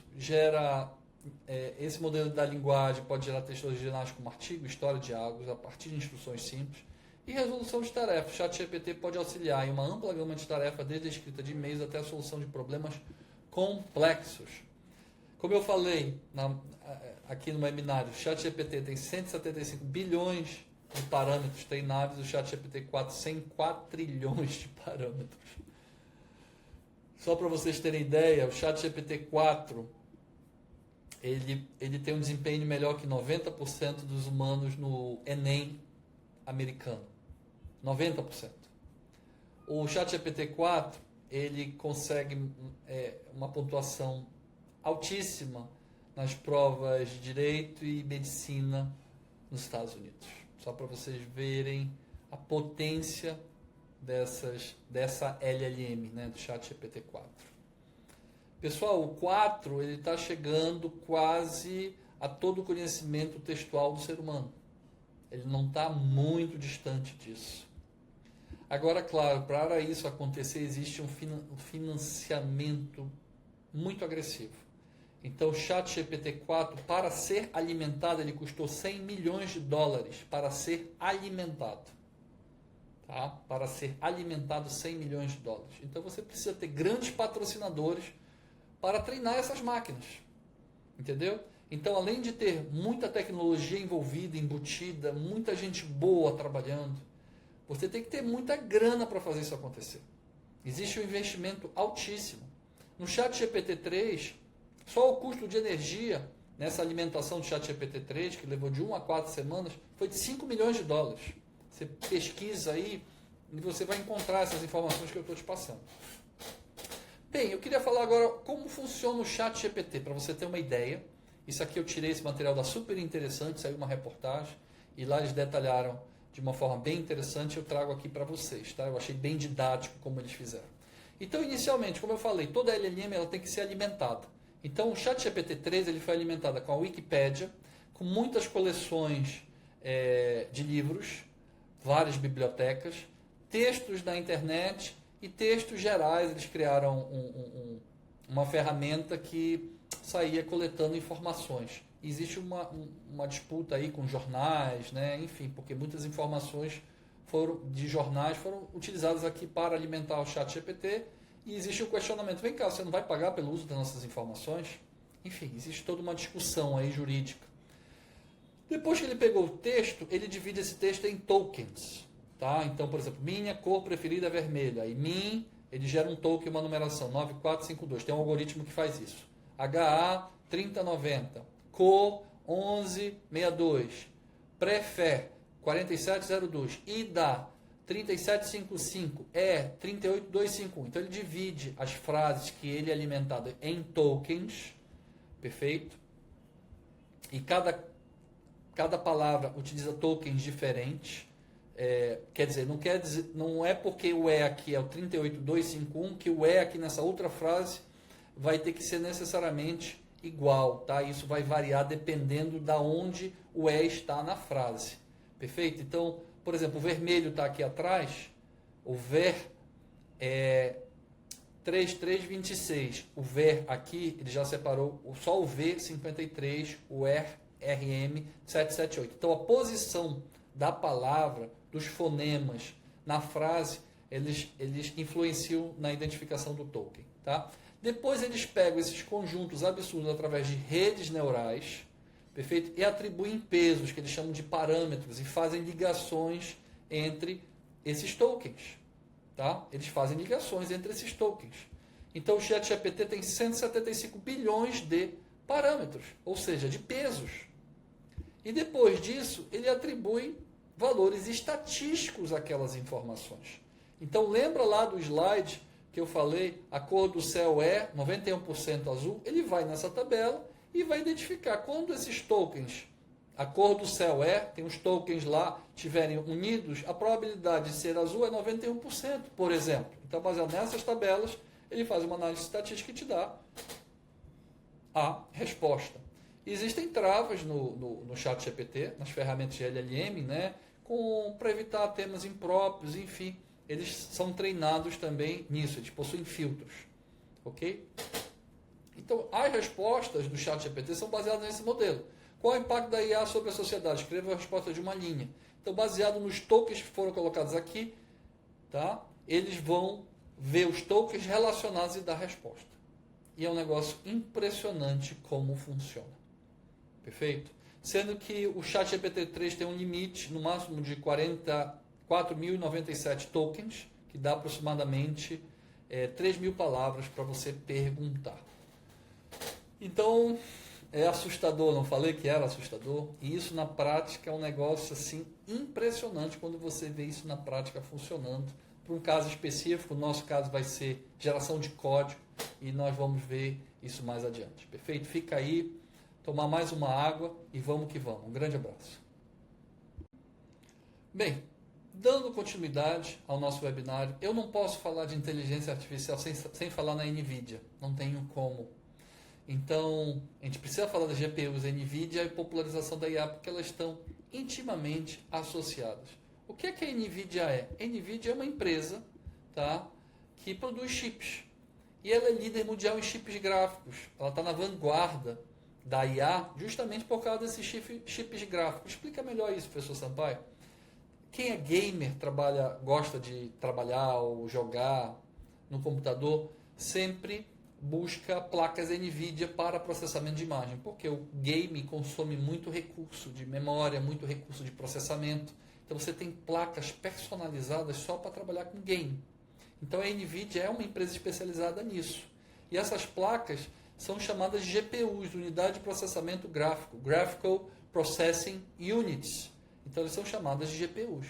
esse modelo da linguagem pode gerar textos originais como artigo, história, diálogos, a partir de instruções simples. E resolução de tarefas. ChatGPT pode auxiliar em uma ampla gama de tarefas, desde a escrita de e-mails até a solução de problemas complexos. Como eu falei aqui no webinário, o ChatGPT tem 175 bilhões de parâmetros treináveis, o ChatGPT 4 100 quatrilhões de parâmetros. Só para vocês terem ideia, o ChatGPT 4 ele tem um desempenho melhor que 90% dos humanos no Enem americano. 90%. O ChatGPT 4 ele consegue uma pontuação altíssima nas provas de Direito e Medicina nos Estados Unidos. Só para vocês verem a potência dessa LLM, né, do ChatGPT 4. Pessoal, o 4 ele está chegando quase a todo o conhecimento textual do ser humano. Ele não está muito distante disso. Agora, claro, para isso acontecer existe um financiamento muito agressivo. Então, o ChatGPT 4, para ser alimentado, ele custou 100 milhões de dólares para ser alimentado. Tá? Para ser alimentado, 100 milhões de dólares. Então, você precisa ter grandes patrocinadores para treinar essas máquinas. Entendeu? Então, além de ter muita tecnologia envolvida, embutida, muita gente boa trabalhando, você tem que ter muita grana para fazer isso acontecer. Existe um investimento altíssimo. No ChatGPT 3, só o custo de energia nessa alimentação do ChatGPT-3, que levou de 1 a 4 semanas, foi de 5 milhões de dólares. Você pesquisa aí e você vai encontrar essas informações que eu estou te passando. Bem, eu queria falar agora como funciona o ChatGPT, para você ter uma ideia. Isso aqui eu tirei esse material da Super Interessante, saiu uma reportagem, e lá eles detalharam de uma forma bem interessante, eu trago aqui para vocês, tá? Eu achei bem didático como eles fizeram. Então, inicialmente, como eu falei, toda LLM ela tem que ser alimentada. Então, o ChatGPT-3 ele foi alimentado com a Wikipédia, com muitas coleções de livros, várias bibliotecas, textos da internet e textos gerais. Eles criaram uma ferramenta que saía coletando informações. Existe uma disputa aí com jornais, né? Enfim, porque muitas informações de jornais foram utilizadas aqui para alimentar o ChatGPT, e existe um questionamento: vem cá, você não vai pagar pelo uso das nossas informações? Enfim, existe toda uma discussão aí jurídica. Depois que ele pegou o texto, ele divide esse texto em tokens, tá? Então, por exemplo, minha cor preferida é vermelha, e ele gera um token, uma numeração 9452, tem um algoritmo que faz isso. HA 3090, cor 1162, pré-fé 4702, IDA 3755, 38251. Então ele divide as frases que ele é alimentado em tokens, perfeito? E cada palavra utiliza tokens diferentes. Quer dizer, não é porque o aqui é o 38251 que o aqui nessa outra frase vai ter que ser necessariamente igual, tá? Isso vai variar dependendo da onde o está na frase, perfeito? Então, por exemplo, o vermelho está aqui atrás, o ver é 3326, o ver aqui, ele já separou só o V53, o RM 778. Então, a posição da palavra, dos fonemas na frase, eles influenciam na identificação do token, tá? Depois eles pegam esses conjuntos absurdos através de redes neurais, perfeito? E atribuem pesos, que eles chamam de parâmetros, e fazem ligações entre esses tokens, tá? Eles fazem ligações entre esses tokens. Então o ChatGPT tem 175 bilhões de parâmetros, ou seja, de pesos. E depois disso, ele atribui valores estatísticos àquelas informações. Então lembra lá do slide que eu falei, a cor do céu é 91% azul? Ele vai nessa tabela e vai identificar quando esses tokens, a cor do céu tem os tokens lá, estiverem unidos, a probabilidade de ser azul é 91%, por exemplo. Então, baseado nessas tabelas, ele faz uma análise estatística e te dá a resposta. Existem travas no ChatGPT, nas ferramentas de LLM, né, para evitar temas impróprios, enfim. Eles são treinados também nisso, eles possuem filtros, ok? Então, as respostas do ChatGPT são baseadas nesse modelo. Qual é o impacto da IA sobre a sociedade? Escreva a resposta de uma linha. Então, baseado nos tokens que foram colocados aqui, tá? Eles vão ver os tokens relacionados e dar resposta. E é um negócio impressionante como funciona. Perfeito? Sendo que o ChatGPT-3 tem um limite, no máximo de 4.097 tokens, que dá aproximadamente 3.000 palavras para você perguntar. Então, é assustador, não falei que era assustador? E isso na prática é um negócio assim impressionante quando você vê isso na prática funcionando. Para um caso específico, o nosso caso vai ser geração de código, e nós vamos ver isso mais adiante. Perfeito? Fica aí, tomar mais uma água e vamos que vamos. Um grande abraço. Bem, dando continuidade ao nosso webinário, eu não posso falar de inteligência artificial sem falar na NVIDIA. Não tenho como. Então, a gente precisa falar das GPUs NVIDIA e popularização da IA, porque elas estão intimamente associadas. O que é que a NVIDIA é? A NVIDIA é uma empresa, tá, que produz chips. E ela é líder mundial em chips gráficos. Ela está na vanguarda da IA justamente por causa desses chips gráficos. Explica melhor isso, professor Sampaio. Quem é gamer, gosta de trabalhar ou jogar no computador, sempre busca placas NVIDIA para processamento de imagem, porque o game consome muito recurso de memória, muito recurso de processamento. Então você tem placas personalizadas só para trabalhar com game. Então a NVIDIA é uma empresa especializada nisso. E essas placas são chamadas de GPUs, Unidade de Processamento Gráfico, Graphical Processing Units. Então, eles são chamadas de GPUs.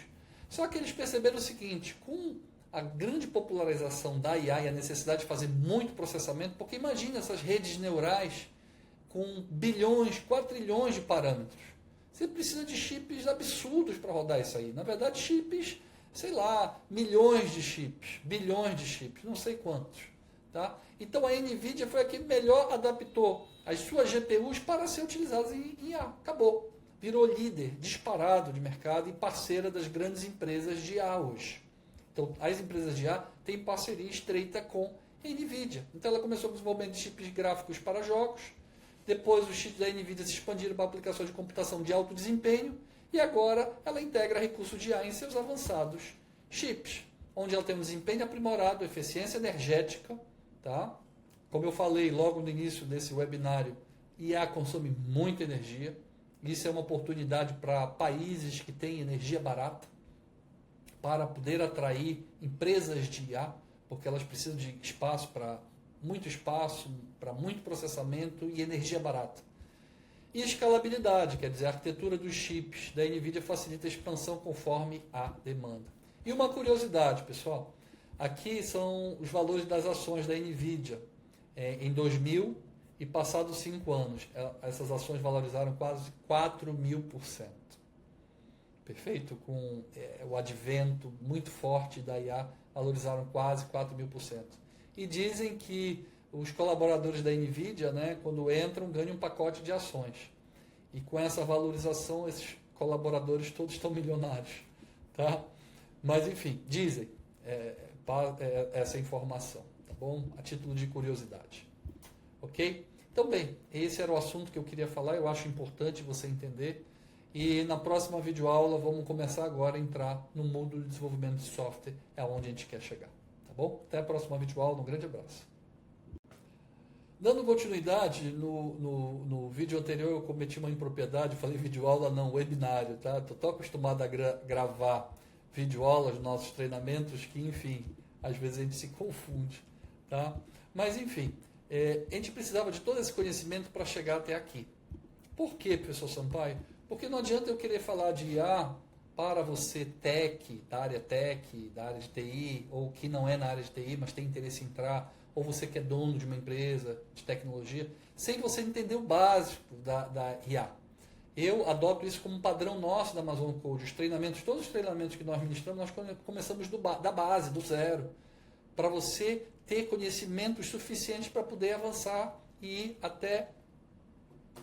Só que eles perceberam o seguinte, com a grande popularização da IA e a necessidade de fazer muito processamento, porque imagina essas redes neurais com bilhões, 4 trilhões de parâmetros. Você precisa de chips absurdos para rodar isso aí. Na verdade, chips, sei lá, milhões de chips, bilhões de chips, não sei quantos. Tá? Então a NVIDIA foi a que melhor adaptou as suas GPUs para ser utilizadas em IA. Acabou. Virou líder disparado de mercado e parceira das grandes empresas de IA hoje. Então as empresas de IA têm parceria estreita com a NVIDIA. Então ela começou com o desenvolvimento de chips gráficos para jogos. Depois os chips da NVIDIA se expandiram para aplicações de computação de alto desempenho. E agora ela integra recursos de IA em seus avançados chips, onde ela tem um desempenho aprimorado, eficiência energética. Tá? Como eu falei logo no início desse webinário, IA consome muita energia. Isso é uma oportunidade para países que têm energia barata, para poder atrair empresas de IA, porque elas precisam de espaço, para muito processamento e energia barata. E escalabilidade, quer dizer, a arquitetura dos chips da NVIDIA facilita a expansão conforme a demanda. E uma curiosidade, pessoal, aqui são os valores das ações da NVIDIA em 2000 e passados 5 anos. Essas ações valorizaram quase 4.000%. Perfeito? Com o advento muito forte da IA, valorizaram quase 4.000%. E dizem que os colaboradores da NVIDIA, né, quando entram, ganham um pacote de ações. E com essa valorização, esses colaboradores todos estão milionários. Tá? Mas, enfim, dizem essa informação. Tá bom? A título de curiosidade. Ok? Então, bem, esse era o assunto que eu queria falar. Eu acho importante você entender. E na próxima videoaula, vamos começar agora a entrar no mundo de desenvolvimento de software, é onde a gente quer chegar. Tá bom? Até a próxima videoaula. Um grande abraço. Dando continuidade, no vídeo anterior eu cometi uma impropriedade, falei videoaula não, webinário, tá? Estou tão acostumado a gravar videoaulas nos nossos treinamentos que, enfim, às vezes a gente se confunde, tá? Mas, enfim, a gente precisava de todo esse conhecimento para chegar até aqui. Por quê, professor Sampaio? Porque não adianta eu querer falar de IA para você da área de TI, ou que não é na área de TI, mas tem interesse em entrar, ou você que é dono de uma empresa de tecnologia, sem você entender o básico da IA. Eu adoto isso como um padrão nosso da Amazon Code. Os treinamentos, todos os treinamentos que nós ministramos, nós começamos da base, do zero, para você ter conhecimentos suficientes para poder avançar e ir até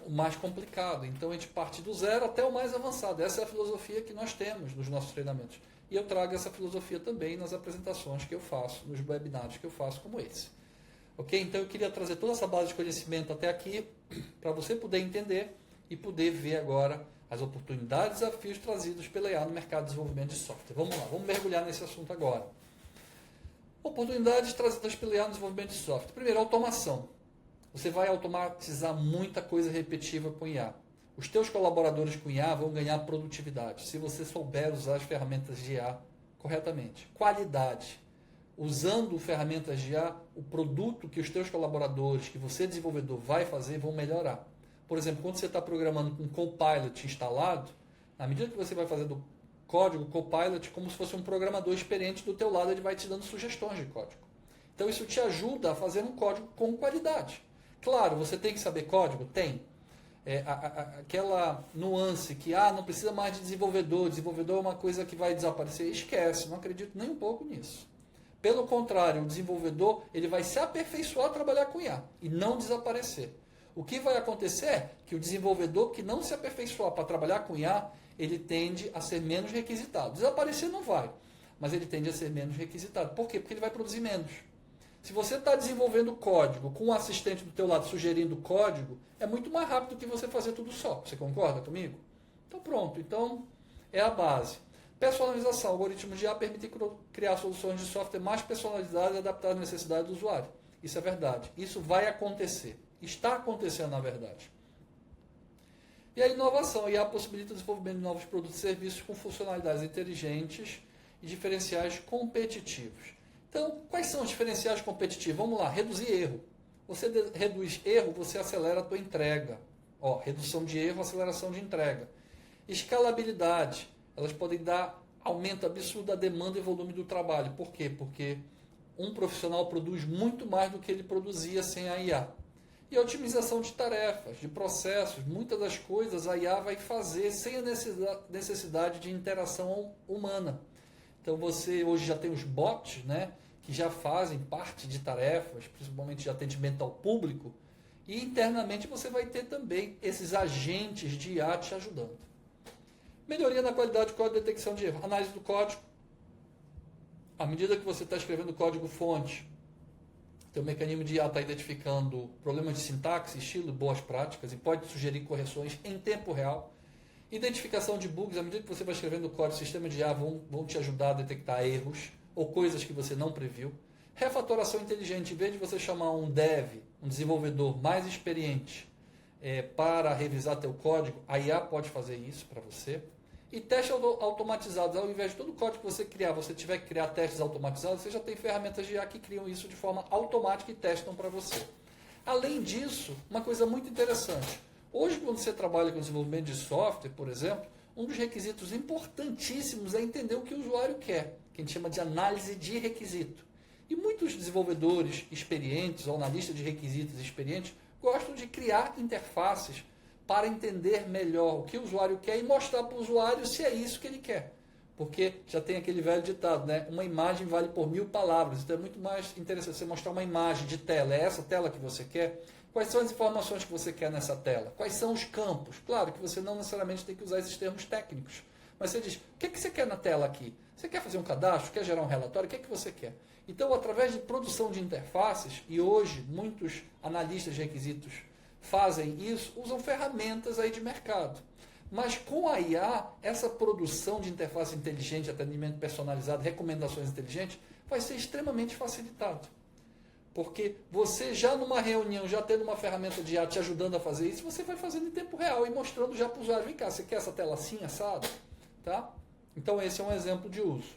o mais complicado. Então a gente parte do zero até o mais avançado. Essa é a filosofia que nós temos nos nossos treinamentos. E eu trago essa filosofia também nas apresentações que eu faço, nos webinários que eu faço como esse. Ok? Então eu queria trazer toda essa base de conhecimento até aqui para você poder entender e poder ver agora as oportunidades e desafios trazidos pela IA no mercado de desenvolvimento de software. Vamos lá, vamos mergulhar nesse assunto agora. Oportunidades trazidas pela IA no desenvolvimento de software. Primeiro, automação. Você vai automatizar muita coisa repetitiva com IA. Os teus colaboradores com IA vão ganhar produtividade, se você souber usar as ferramentas de IA corretamente. Qualidade. Usando ferramentas de IA, o produto que os teus colaboradores, que você desenvolvedor vai fazer, vão melhorar. Por exemplo, quando você está programando com o Copilot instalado, na medida que você vai fazendo código, o Copilot, como se fosse um programador experiente do teu lado, ele vai te dando sugestões de código. Então isso te ajuda a fazer um código com qualidade. Claro, você tem que saber código? Tem. Aquela nuance que não precisa mais de desenvolvedor é uma coisa que vai desaparecer. Esquece, não acredito nem um pouco nisso. Pelo contrário, o desenvolvedor ele vai se aperfeiçoar a trabalhar com IA e não desaparecer. O que vai acontecer é que o desenvolvedor que não se aperfeiçoar para trabalhar com IA, ele tende a ser menos requisitado. Desaparecer não vai, mas ele tende a ser menos requisitado. Por quê? Porque ele vai produzir menos. Se você está desenvolvendo código com um assistente do teu lado sugerindo código, é muito mais rápido do que você fazer tudo só. Você concorda comigo? Então pronto. Então é a base. Personalização. Algoritmos de IA permitem criar soluções de software mais personalizadas e adaptadas às necessidades do usuário. Isso é verdade. Isso vai acontecer. Está acontecendo, na verdade. E a inovação. A IA possibilita o desenvolvimento de novos produtos e serviços com funcionalidades inteligentes e diferenciais competitivos. Então, quais são os diferenciais competitivos? Vamos lá, reduzir erro. Você reduz erro, você acelera a tua entrega. Ó, redução de erro, aceleração de entrega. Escalabilidade. Elas podem dar aumento absurdo da demanda e volume do trabalho. Por quê? Porque um profissional produz muito mais do que ele produzia sem a IA. E a otimização de tarefas, de processos. Muitas das coisas a IA vai fazer sem a necessidade de interação humana. Então você hoje já tem os bots, né, que já fazem parte de tarefas, principalmente de atendimento ao público, e internamente você vai ter também esses agentes de IA te ajudando. Melhoria na qualidade de código e detecção de erro. Análise do código. À medida que você está escrevendo código-fonte, tem um mecanismo de IA está identificando problemas de sintaxe, estilo, boas práticas e pode sugerir correções em tempo real. Identificação de bugs. À medida que você vai escrevendo o código, o sistema de IA vão te ajudar a detectar erros ou coisas que você não previu. Refatoração inteligente. Em vez de você chamar um dev, um desenvolvedor mais experiente para revisar teu código, a IA pode fazer isso para você. E testes automatizados. Ao invés de todo o código que você criar, você tiver que criar testes automatizados, você já tem ferramentas de IA que criam isso de forma automática e testam para você. Além disso, uma coisa muito interessante. Hoje, quando você trabalha com desenvolvimento de software, por exemplo, um dos requisitos importantíssimos é entender o que o usuário quer, que a gente chama de análise de requisito. E muitos desenvolvedores experientes, ou analistas de requisitos experientes, gostam de criar interfaces para entender melhor o que o usuário quer e mostrar para o usuário se é isso que ele quer. Porque já tem aquele velho ditado, né? Uma imagem vale por 1000 palavras. Então é muito mais interessante você mostrar uma imagem de tela. É essa tela que você quer? Quais são as informações que você quer nessa tela? Quais são os campos? Claro que você não necessariamente tem que usar esses termos técnicos. Mas você diz, o que você quer na tela aqui? Você quer fazer um cadastro? Quer gerar um relatório? O que você quer? Então, através de produção de interfaces, e hoje muitos analistas de requisitos fazem isso, usam ferramentas aí de mercado. Mas com a IA, essa produção de interface inteligente, atendimento personalizado, recomendações inteligentes, vai ser extremamente facilitado. Porque você já numa reunião, já tendo uma ferramenta de IA te ajudando a fazer isso, você vai fazendo em tempo real e mostrando já para o usuário, vem cá, você quer essa tela assim, assado? Tá? Então esse é um exemplo de uso.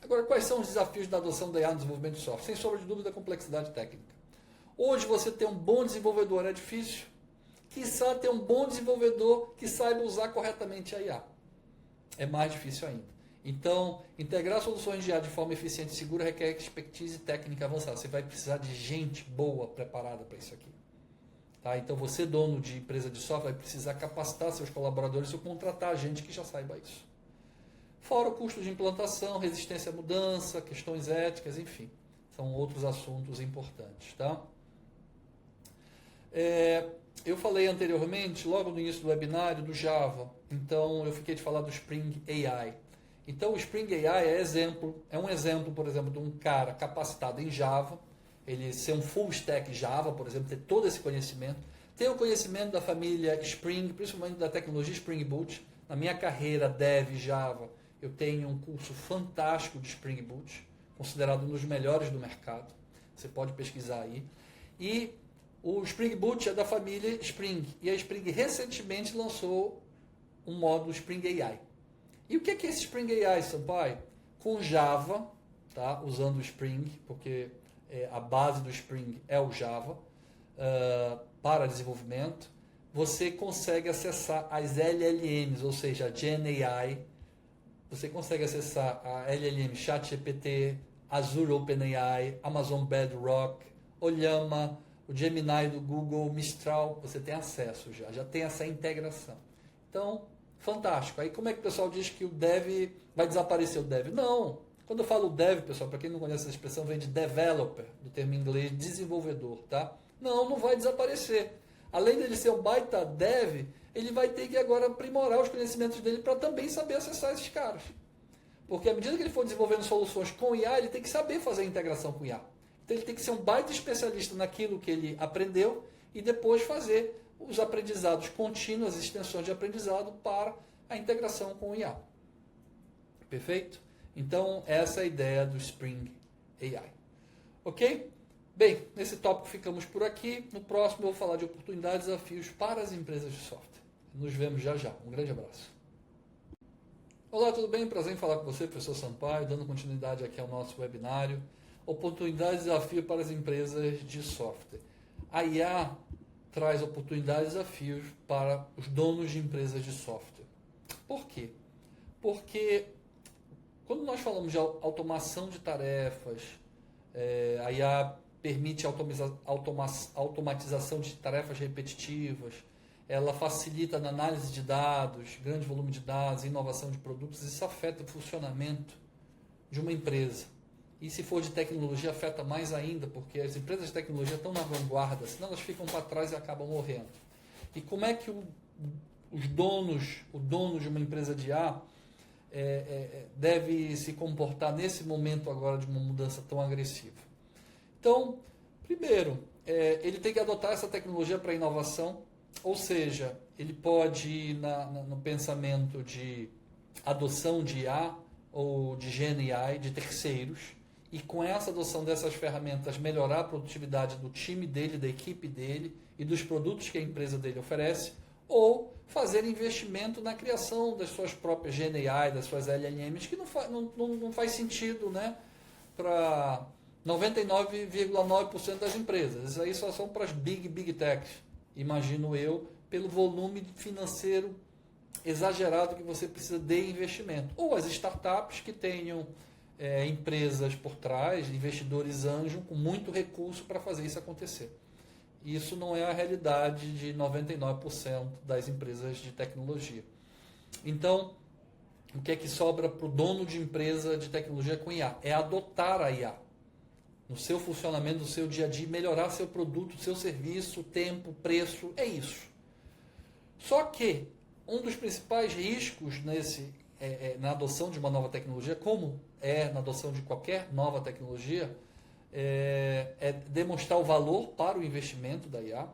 Agora, quais são os desafios da adoção da IA no desenvolvimento de software? Sem sombra de dúvida, a complexidade técnica. Hoje você ter um bom desenvolvedor é difícil. Quiçá ter um bom desenvolvedor que saiba usar corretamente a IA. É mais difícil ainda. Então, integrar soluções de IA de forma eficiente e segura requer expertise técnica avançada. Você vai precisar de gente boa preparada para isso aqui. Tá? Então, você, dono de empresa de software, vai precisar capacitar seus colaboradores ou contratar gente que já saiba isso. Fora o custo de implantação, resistência à mudança, questões éticas, enfim. São outros assuntos importantes. Tá? Eu falei anteriormente, logo no início do webinário, do Java. Então, eu fiquei de falar do Spring AI. Então, o Spring AI é um exemplo, por exemplo, de um cara capacitado em Java, ele ser um full stack Java, por exemplo, ter todo esse conhecimento, ter o conhecimento da família Spring, principalmente da tecnologia Spring Boot. Na minha carreira dev Java, eu tenho um curso fantástico de Spring Boot, considerado um dos melhores do mercado. Você pode pesquisar aí. E o Spring Boot é da família Spring, e a Spring recentemente lançou um módulo Spring AI. E o que é esse Spring AI, Sampaio? Com Java, tá? Usando o Spring, porque a base do Spring é o Java, para desenvolvimento, você consegue acessar as LLMs, ou seja, a Gen AI, você consegue acessar a LLM ChatGPT, Azure OpenAI, Amazon Bedrock, Ollama, o Gemini do Google, Mistral, você tem acesso já tem essa integração. Então, fantástico. Aí como é que o pessoal diz que o dev vai desaparecer o dev? Não. Quando eu falo dev, pessoal, para quem não conhece essa expressão, vem de developer, do termo em inglês, desenvolvedor, tá? Não vai desaparecer. Além dele ser um baita dev, ele vai ter que agora aprimorar os conhecimentos dele para também saber acessar esses caras. Porque à medida que ele for desenvolvendo soluções com IA, ele tem que saber fazer a integração com IA. Então ele tem que ser um baita especialista naquilo que ele aprendeu e depois fazer os aprendizados contínuos, as extensões de aprendizado para a integração com o IA. Perfeito? Então, essa é a ideia do Spring AI. Ok? Bem, nesse tópico ficamos por aqui. No próximo eu vou falar de oportunidades e desafios para as empresas de software. Nos vemos já já. Um grande abraço. Olá, tudo bem? Prazer em falar com você, professor Sampaio, dando continuidade aqui ao nosso webinário. oportunidade e desafio para as empresas de software. A IA traz oportunidades e desafios para os donos de empresas de software. Por quê? Porque quando nós falamos de automação de tarefas, a IA permite automatização de tarefas repetitivas, ela facilita na análise de dados, grande volume de dados, inovação de produtos, isso afeta o funcionamento de uma empresa. E se for de tecnologia, afeta mais ainda, porque as empresas de tecnologia estão na vanguarda, senão elas ficam para trás e acabam morrendo. E como é que o dono de uma empresa de IA deve se comportar nesse momento agora de uma mudança tão agressiva? Então, primeiro, ele tem que adotar essa tecnologia para inovação, ou seja, ele pode ir no pensamento de adoção de IA ou de GenAI, de terceiros, e com essa adoção dessas ferramentas melhorar a produtividade do time dele, da equipe dele e dos produtos que a empresa dele oferece, ou fazer investimento na criação das suas próprias GenAI, das suas LLMs, que não faz sentido, né, para 99,9% das empresas. Isso aí só são para as big techs, imagino eu, pelo volume financeiro exagerado que você precisa de investimento. Ou as startups que tenham empresas por trás, investidores anjo com muito recurso para fazer isso acontecer. Isso não é a realidade de 99% das empresas de tecnologia. Então, o que é que sobra para o dono de empresa de tecnologia com IA? É adotar a IA no seu funcionamento, no seu dia a dia, melhorar seu produto, seu serviço, tempo, preço, é isso. Só que um dos principais riscos na adoção de uma nova tecnologia, como na adoção de qualquer nova tecnologia, é demonstrar o valor para o investimento da IA.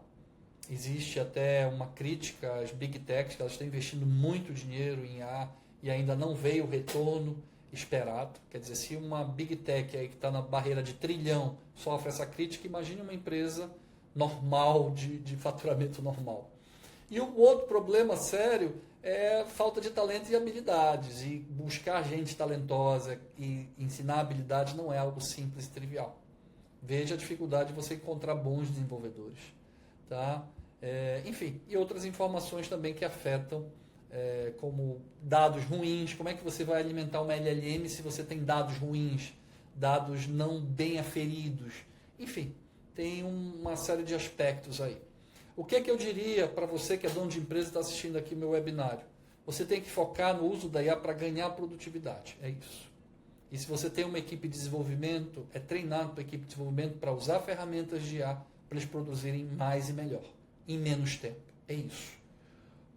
Existe até uma crítica às big techs, que elas estão investindo muito dinheiro em IA e ainda não veio o retorno esperado. Quer dizer, se uma big tech aí que está na barreira de trilhão sofre essa crítica, imagine uma empresa normal, de faturamento normal. E o outro problema sério é falta de talento e habilidades. E buscar gente talentosa e ensinar habilidades não é algo simples e trivial. Veja a dificuldade de você encontrar bons desenvolvedores. Tá? Enfim, e outras informações também que afetam, como dados ruins. Como é que você vai alimentar uma LLM se você tem dados ruins, dados não bem aferidos? Enfim, tem uma série de aspectos aí. O que é que eu diria para você que é dono de empresa e está assistindo aqui meu webinário? Você tem que focar no uso da IA para ganhar produtividade. É isso. E se você tem uma equipe de desenvolvimento, treinar a tua equipe de desenvolvimento para usar ferramentas de IA para eles produzirem mais e melhor, em menos tempo. É isso.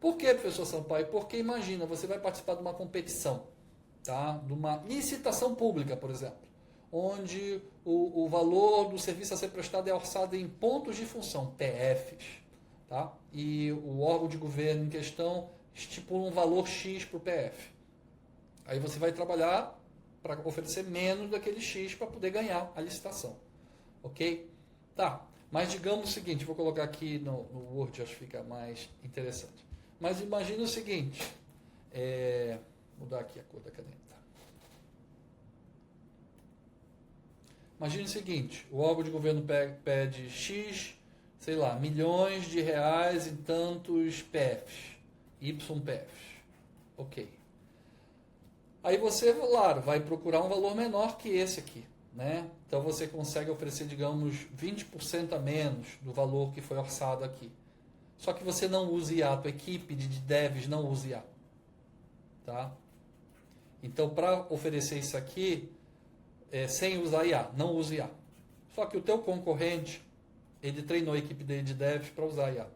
Por que, professor Sampaio? Porque imagina, você vai participar de uma competição, tá? De uma licitação pública, por exemplo, onde o valor do serviço a ser prestado é orçado em pontos de função, PFs. Tá? E o órgão de governo em questão estipula um valor X para o PF. Aí você vai trabalhar para oferecer menos daquele X para poder ganhar a licitação. Ok? Tá. Mas digamos o seguinte, vou colocar aqui no Word, acho que fica mais interessante. Mas imagine o seguinte, vou mudar aqui a cor da caneta. Imagine o seguinte, o órgão de governo pede X, sei lá, milhões de reais em tantos PFs, YPFs. Ok. Aí você, claro, vai procurar um valor menor que esse aqui, né? Então você consegue oferecer, digamos, 20% a menos do valor que foi orçado aqui. Só que você não usa IA, a tua equipe de devs não usa IA. Tá? Então, para oferecer isso aqui, sem usar IA, não usa IA. Só que o teu concorrente, ele treinou a equipe dele de devs para usar IA.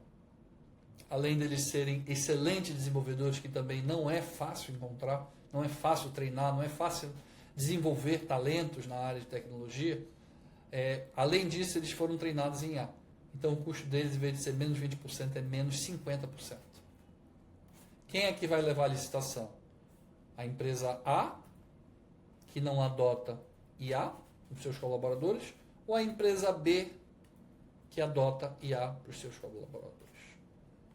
Além deles serem excelentes desenvolvedores, que também não é fácil encontrar, não é fácil treinar, não é fácil desenvolver talentos na área de tecnologia, além disso, eles foram treinados em IA. Então, o custo deles, em vez de ser menos 20%, é menos 50%. Quem é que vai levar a licitação? A empresa A, que não adota IA para os seus colaboradores, ou a empresa B, que adota IA para os seus colaboradores?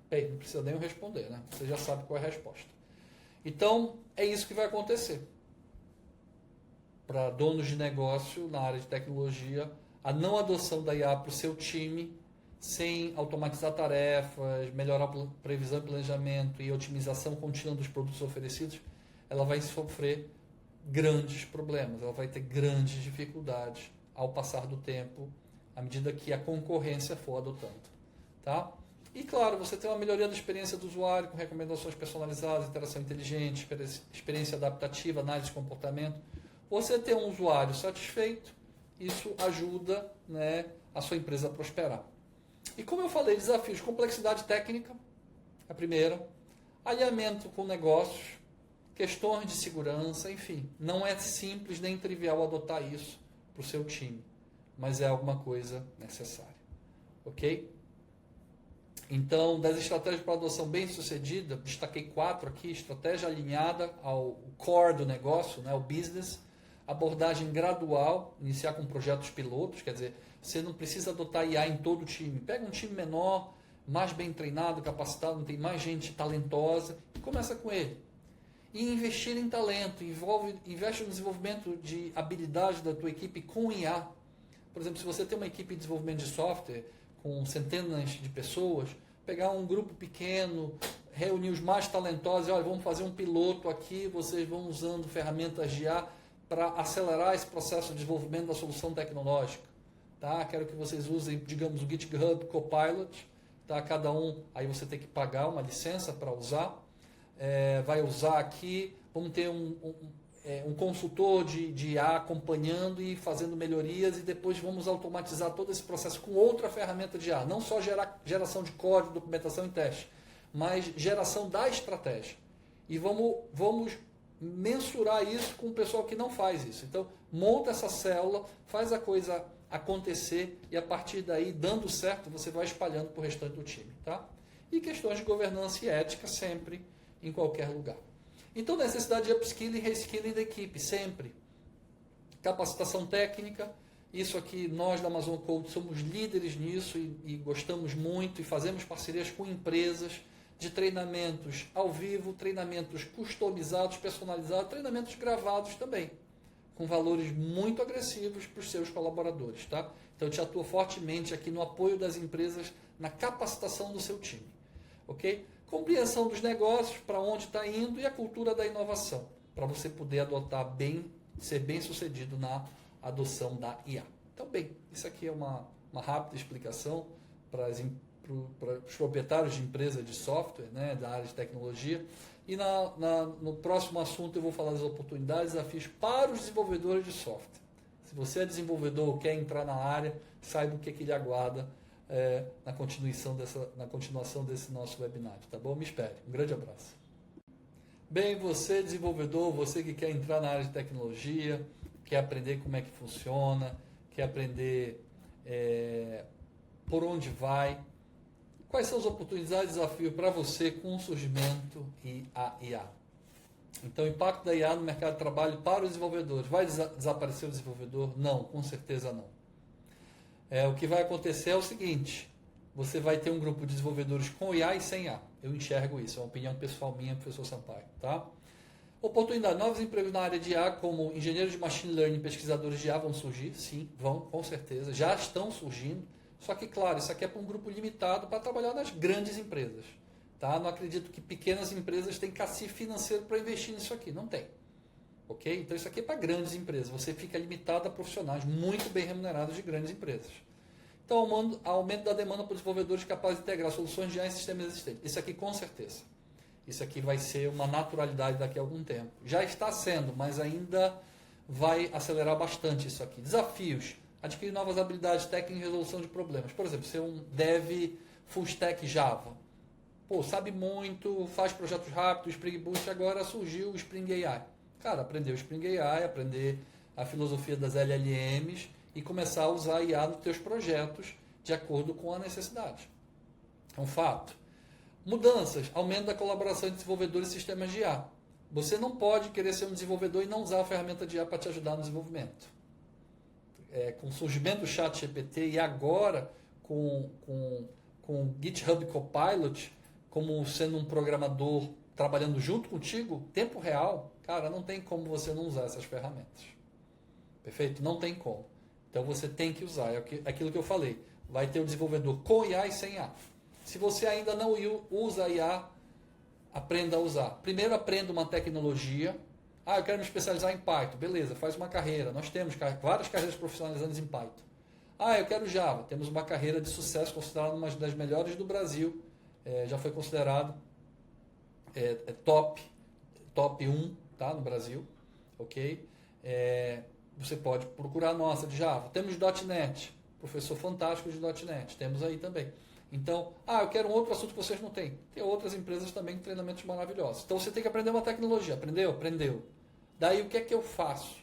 Bem, não precisa nem eu responder, né? Você já sabe qual é a resposta. Então, é isso que vai acontecer. para donos de negócio na área de tecnologia a não adoção da IA para o seu time, sem automatizar tarefas, melhorar a previsão e planejamento e otimização contínua dos produtos oferecidos, ela vai sofrer grandes problemas, ela vai ter grandes dificuldades ao passar do tempo, à medida que a concorrência for adotando. Tá? E claro, você tem uma melhoria da experiência do usuário, com recomendações personalizadas, interação inteligente, experiência adaptativa, análise de comportamento. Você ter um usuário satisfeito, isso ajuda, né, a sua empresa a prosperar. E como eu falei, desafios, complexidade técnica, a primeira, alinhamento com negócios, questões de segurança, enfim. Não é simples nem trivial adotar isso para o seu time, mas é alguma coisa necessária. Ok? Então, das estratégias para adoção bem-sucedida, destaquei 4 aqui: estratégia alinhada ao core do negócio, né, ao business, abordagem gradual, iniciar com projetos pilotos, quer dizer, você não precisa adotar IA em todo o time. Pega um time menor, mais bem treinado, capacitado, tem mais gente talentosa, e começa com ele. E investir em talento, investe no desenvolvimento de habilidades da tua equipe com IA. Por exemplo, se você tem uma equipe de desenvolvimento de software com centenas de pessoas, pegar um grupo pequeno, reunir os mais talentosos, olha, vamos fazer um piloto aqui, vocês vão usando ferramentas de IA para acelerar esse processo de desenvolvimento da solução tecnológica. Tá? Quero que vocês usem, digamos, o GitHub Copilot. Tá? Cada um, aí você tem que pagar uma licença para usar. Vai usar aqui, vamos ter um consultor de IA acompanhando e fazendo melhorias, e depois vamos automatizar todo esse processo com outra ferramenta de IA. Não só geração de código, documentação e teste, mas geração da estratégia. E vamos mensurar isso com o pessoal que não faz isso. Então, monta essa célula, faz a coisa acontecer e a partir daí, dando certo, você vai espalhando para o restante do time. Tá? E questões de governança e ética sempre, em qualquer lugar. Então, necessidade de upskilling e reskilling da equipe, sempre. Capacitação técnica, isso aqui nós da Amazon Code somos líderes nisso e gostamos muito e fazemos parcerias com empresas de treinamentos ao vivo, treinamentos customizados, personalizados, treinamentos gravados também, com valores muito agressivos para os seus colaboradores. Tá? Então, a gente atua fortemente aqui no apoio das empresas na capacitação do seu time. Ok? Compreensão dos negócios, para onde está indo, e a cultura da inovação, para você poder adotar ser bem sucedido na adoção da IA. Então, bem, isso aqui é uma rápida explicação para os proprietários de empresas de software, né, da área de tecnologia. E no próximo assunto eu vou falar das oportunidades e desafios para os desenvolvedores de software. Se você é desenvolvedor ou quer entrar na área, saiba o que lhe aguarda na continuação desse nosso webinário, tá bom? Me espere. Um grande abraço. Bem, você desenvolvedor, você que quer entrar na área de tecnologia, quer aprender como é que funciona, quer aprender por onde vai, quais são as oportunidades e desafios para você com o surgimento e a IA? Então, o impacto da IA no mercado de trabalho para os desenvolvedores. Vai desaparecer o desenvolvedor? Não, com certeza não. O que vai acontecer é o seguinte: você vai ter um grupo de desenvolvedores com IA e sem IA. Eu enxergo isso, é uma opinião pessoal minha, professor Sampaio. Tá? Oportunidade, novos empregos na área de IA, como engenheiros de machine learning, pesquisadores de IA vão surgir? Sim, vão, com certeza, já estão surgindo. Só que, claro, isso aqui é para um grupo limitado para trabalhar nas grandes empresas. Tá? Não acredito que pequenas empresas tenham cacife financeiro para investir nisso aqui, não tem. Ok? Então isso aqui é para grandes empresas. Você fica limitado a profissionais muito bem remunerados de grandes empresas. Então, aumento da demanda por desenvolvedores capazes de integrar soluções de IA em sistemas existentes. Isso aqui com certeza. Isso aqui vai ser uma naturalidade daqui a algum tempo. Já está sendo, mas ainda vai acelerar bastante isso aqui. Desafios. Adquirir novas habilidades técnicas em resolução de problemas. Por exemplo, ser um dev full stack Java. Sabe muito, faz projetos rápidos, Spring Boot, agora surgiu o Spring AI. Cara, aprender o Spring AI, aprender a filosofia das LLMs e começar a usar a IA nos teus projetos de acordo com a necessidade. É um fato. Mudanças, aumento da colaboração entre desenvolvedores e sistemas de IA. Você não pode querer ser um desenvolvedor e não usar a ferramenta de IA para te ajudar no desenvolvimento. Com o surgimento do ChatGPT e agora com o GitHub Copilot, como sendo um programador trabalhando junto contigo, tempo real, cara, não tem como você não usar essas ferramentas. Perfeito? Não tem como. Então você tem que usar. É aquilo que eu falei. Vai ter o desenvolvedor com IA e sem IA. Se você ainda não usa IA, aprenda a usar. Primeiro aprenda uma tecnologia. Eu quero me especializar em Python. Beleza, faz uma carreira. Nós temos várias carreiras profissionalizantes em Python. Eu quero Java. Temos uma carreira de sucesso considerada uma das melhores do Brasil. Já foi considerado top 1, tá, no Brasil. Ok? Você pode procurar a nossa de Java. Temos .NET. Professor fantástico de .NET. Temos aí também. Então, eu quero um outro assunto que vocês não têm. Tem outras empresas também com treinamentos maravilhosos. Então, você tem que aprender uma tecnologia. Aprendeu? Aprendeu. Daí, o que é que eu faço?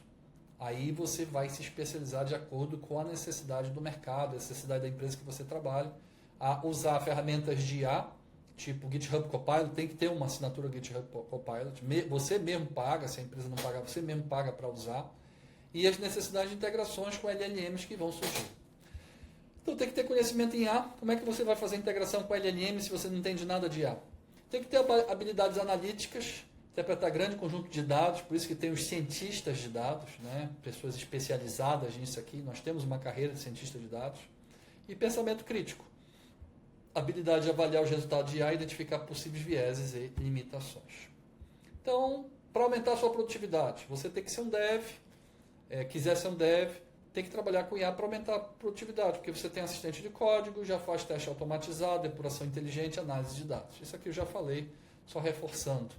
Aí você vai se especializar de acordo com a necessidade do mercado, a necessidade da empresa que você trabalha, a usar ferramentas de IA, tipo GitHub Copilot. Tem que ter uma assinatura GitHub Copilot. Você mesmo paga, se a empresa não pagar, você mesmo paga para usar. E as necessidades de integrações com LLMs que vão surgir. Então tem que ter conhecimento em IA. Como é que você vai fazer integração com LLM se você não entende nada de IA? Tem que ter habilidades analíticas, interpretar grande conjunto de dados, por isso que tem os cientistas de dados, né? Pessoas especializadas nisso aqui. Nós temos uma carreira de cientista de dados. E pensamento crítico. Habilidade de avaliar os resultados de IA e identificar possíveis vieses e limitações. Então, para aumentar a sua produtividade, você tem que ser um dev, quiser ser um dev, tem que trabalhar com IA para aumentar a produtividade, porque você tem assistente de código, já faz teste automatizado, depuração inteligente, análise de dados. Isso aqui eu já falei, só reforçando.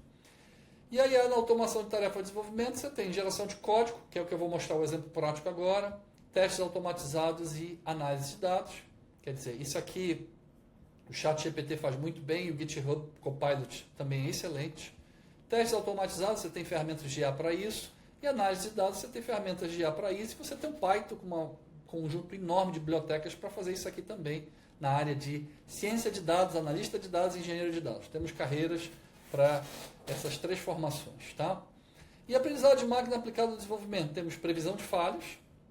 E aí na automação de tarefa de desenvolvimento você tem geração de código, que é o que eu vou mostrar o exemplo prático agora, testes automatizados e análise de dados. Quer dizer, isso aqui o ChatGPT faz muito bem e o GitHub Copilot também é excelente. Testes automatizados, você tem ferramentas de IA para isso. E análise de dados, você tem ferramentas de IA para isso, e você tem um Python com um conjunto enorme de bibliotecas para fazer isso aqui também, na área de ciência de dados, analista de dados e engenheiro de dados. Temos carreiras para essas 3 formações. Tá? E aprendizado de máquina aplicada ao desenvolvimento. Temos previsão de falhas,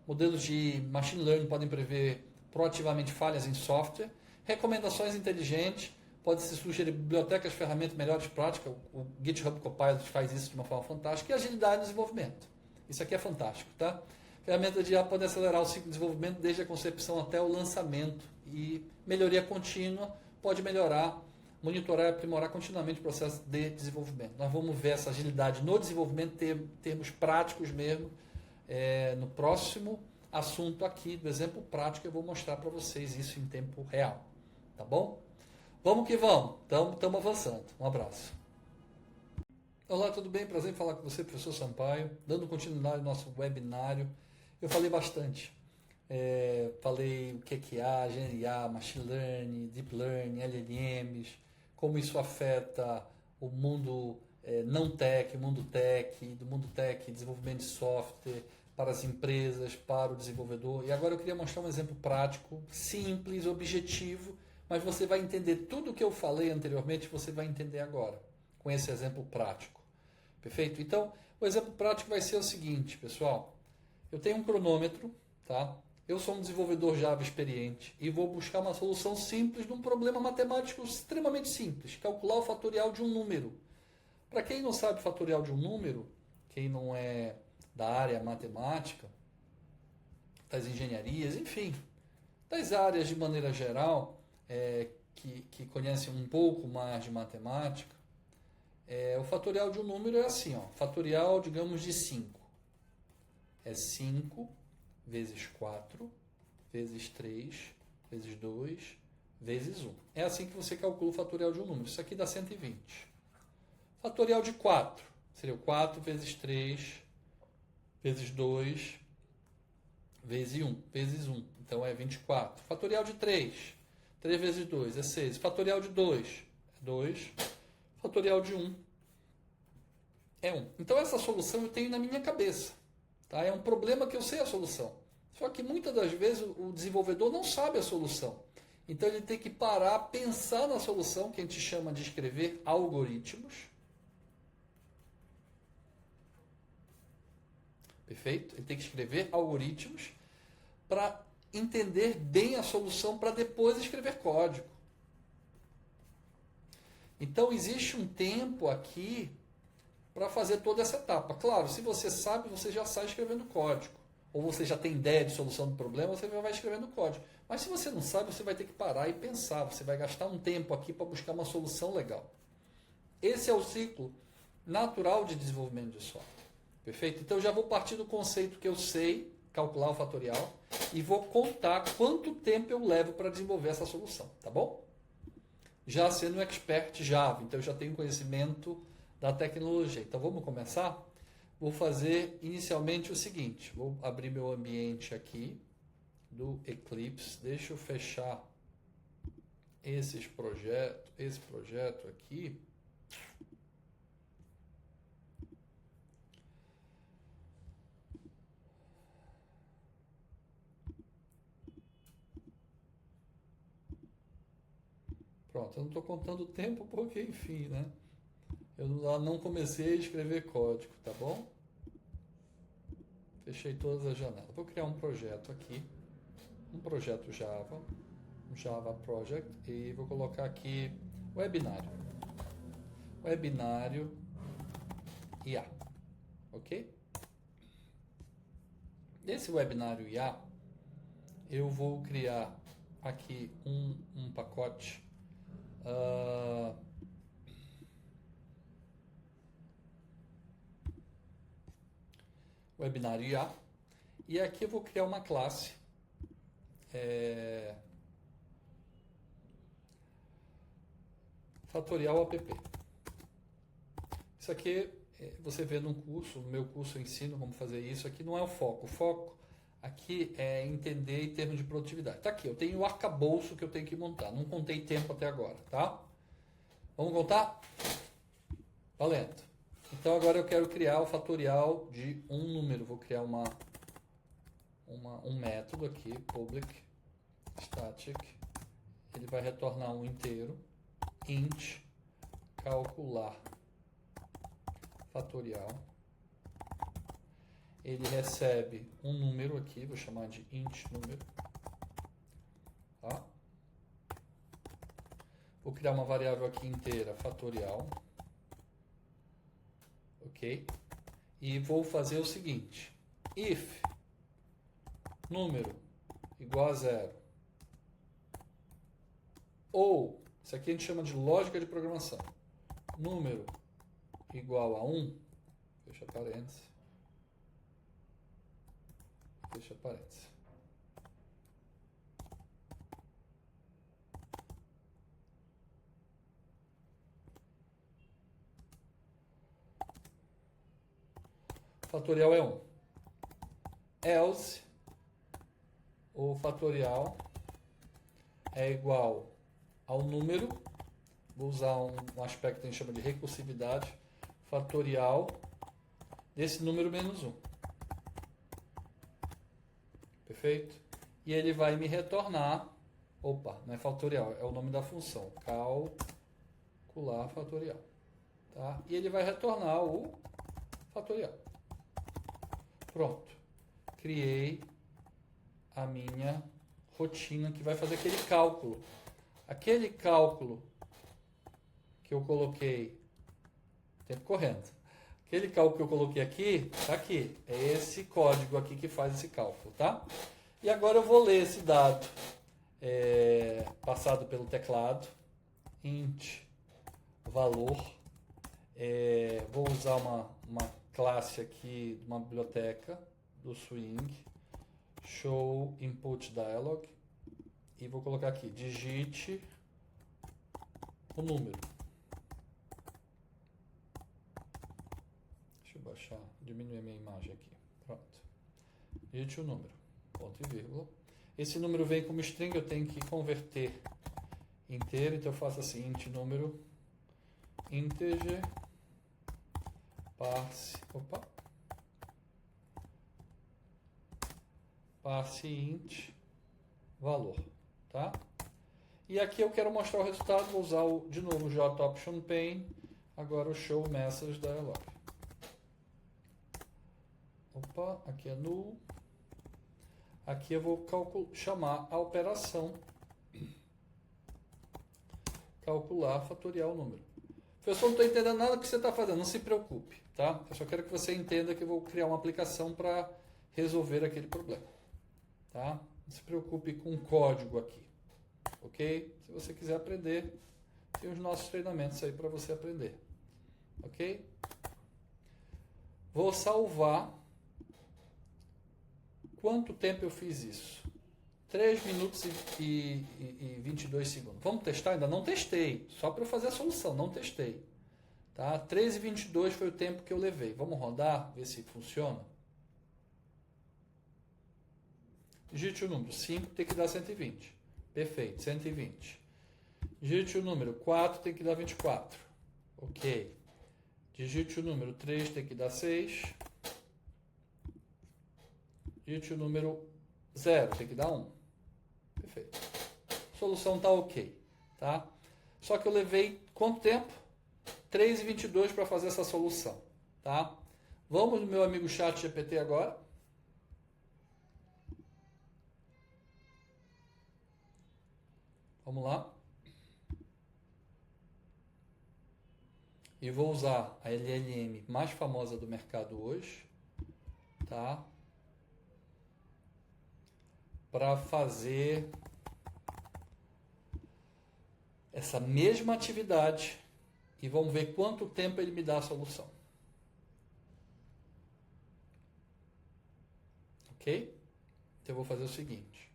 modelos de machine learning podem prever proativamente falhas em software, recomendações inteligentes, pode-se sugerir bibliotecas, ferramentas, melhores práticas. O GitHub Copilot faz isso de uma forma fantástica. E agilidade no desenvolvimento. Isso aqui é fantástico, tá? Ferramentas de IA podem acelerar o ciclo de desenvolvimento desde a concepção até o lançamento. E melhoria contínua pode melhorar, monitorar e aprimorar continuamente o processo de desenvolvimento. Nós vamos ver essa agilidade no desenvolvimento, termos práticos mesmo, no próximo assunto aqui, do exemplo prático, eu vou mostrar para vocês isso em tempo real. Tá bom? Vamos que vamos, estamos avançando. Um abraço. Olá, tudo bem? Prazer em falar com você, professor Sampaio. Dando continuidade ao nosso webinário. Eu falei bastante. Falei o que há, GNA, Machine Learning, Deep Learning, LLMs, como isso afeta o mundo não tech, o mundo tech, do mundo tech, desenvolvimento de software, para as empresas, para o desenvolvedor. E agora eu queria mostrar um exemplo prático, simples, objetivo, mas você vai entender tudo o que eu falei anteriormente, você vai entender agora, com esse exemplo prático. Perfeito? Então, o exemplo prático vai ser o seguinte, pessoal. Eu tenho um cronômetro, tá? Eu sou um desenvolvedor Java experiente e vou buscar uma solução simples de um problema matemático extremamente simples, calcular o fatorial de um número. Para quem não sabe fatorial de um número, quem não é da área matemática, das engenharias, enfim, das áreas de maneira geral, que conhecem um pouco mais de matemática, o fatorial de um número é assim, ó, fatorial, digamos, de 5. É 5 vezes 4, vezes 3, vezes 2, vezes 1. É assim que você calcula o fatorial de um número. Isso aqui dá 120. Fatorial de 4 seria o 4 vezes 3, vezes 2, vezes 1, vezes 1. Então é 24. Fatorial de 3. 3 vezes 2 é 6. Fatorial de 2 é 2. Fatorial de 1 é 1. Então essa solução eu tenho na minha cabeça. Tá? É um problema que eu sei a solução. Só que muitas das vezes o desenvolvedor não sabe a solução. Então ele tem que parar, pensar na solução, que a gente chama de escrever algoritmos. Perfeito? Ele tem que escrever algoritmos para entender bem a solução para depois escrever código. Então existe um tempo aqui para fazer toda essa etapa. Claro, se você sabe, você já sai escrevendo código. ou você já tem ideia de solução do problema, você vai escrevendo código. Mas se você não sabe, você vai ter que parar e pensar, você vai gastar um tempo aqui para buscar uma solução legal. Esse é o ciclo natural de desenvolvimento de software. Perfeito? Então eu já vou partir do conceito que eu sei calcular o fatorial e vou contar quanto tempo eu levo para desenvolver essa solução, tá bom? Já sendo um expert Java, então eu já tenho conhecimento da tecnologia. Então vamos começar? Vou fazer inicialmente o seguinte, vou abrir meu ambiente aqui do Eclipse, deixa eu fechar esse projeto aqui. Pronto, eu não estou contando o tempo porque, enfim, né? Eu não comecei a escrever código, tá bom? Fechei todas as janelas. Vou criar um projeto aqui, um projeto Java, um Java Project, e vou colocar aqui webinário. Webinário IA, ok? Desse webinário IA, eu vou criar aqui um pacote webinário IA, e aqui eu vou criar uma classe fatorial app. Isso aqui você vê no meu curso eu ensino como fazer isso. Aqui não é o foco. O foco aqui é entender em termos de produtividade. Tá aqui, eu tenho o arcabouço que eu tenho que montar. Não contei tempo até agora, tá? Vamos contar? Valendo. Então agora eu quero criar o fatorial de um número. Vou criar um método aqui, public static. Ele vai retornar um inteiro, int calcular fatorial. Ele recebe um número aqui, vou chamar de int número. Tá? Vou criar uma variável aqui inteira, fatorial. Ok? E vou fazer o seguinte, if número igual a 0, ou, isso aqui a gente chama de lógica de programação, número igual a 1, fecha parênteses, fecha parênteses. Fatorial é 1. Else, o fatorial é igual ao número, vou usar um aspecto que a gente chama de recursividade, fatorial desse número menos 1. Perfeito? E ele vai me retornar, não é fatorial, é o nome da função, calcular fatorial. Tá? E ele vai retornar o fatorial. Pronto. Criei a minha rotina que vai fazer aquele cálculo. Aquele cálculo que eu coloquei, tempo correndo. Aquele cálculo que eu coloquei aqui, tá aqui. É esse código aqui que faz esse cálculo, tá? E agora eu vou ler esse dado passado pelo teclado. Int valor. Vou usar uma classe aqui, uma biblioteca do Swing. Show input dialog. E vou colocar aqui, digite o número. Deixa eu baixar, diminuir a minha imagem aqui. Pronto. Digite o número, ponto e vírgula. Esse número vem como string, eu tenho que converter inteiro, então eu faço assim, int número, integer, passe int, valor, tá? E aqui eu quero mostrar o resultado, vou usar de novo o JOptionPane, agora o show message dialog. Aqui é null. Aqui eu vou chamar a operação calcular fatorial número. Professor, não estou entendendo nada do que você está fazendo, não se preocupe, tá? Eu só quero que você entenda que eu vou criar uma aplicação para resolver aquele problema. Tá? Não se preocupe com o código aqui. Ok? Se você quiser aprender, tem os nossos treinamentos aí para você aprender. Ok? Vou salvar. Quanto tempo eu fiz isso? 3 minutos e 22 segundos. Vamos testar? Ainda não testei. Só para eu fazer a solução, não testei. Tá? 13h22 foi o tempo que eu levei. Vamos rodar, ver se funciona. Digite o número 5, tem que dar 120. Perfeito, 120. Digite o número 4, tem que dar 24. Ok. Digite o número 3, tem que dar 6. Digite o número 0, tem que dar 1. Perfeito. A solução está ok. Tá? Só que eu levei quanto tempo? 3h22 para fazer essa solução. Tá? Vamos no meu amigo ChatGPT agora. Vamos lá. E vou usar a LLM mais famosa do mercado hoje, tá? Para fazer essa mesma atividade e vamos ver quanto tempo ele me dá a solução. Ok? Então eu vou fazer o seguinte.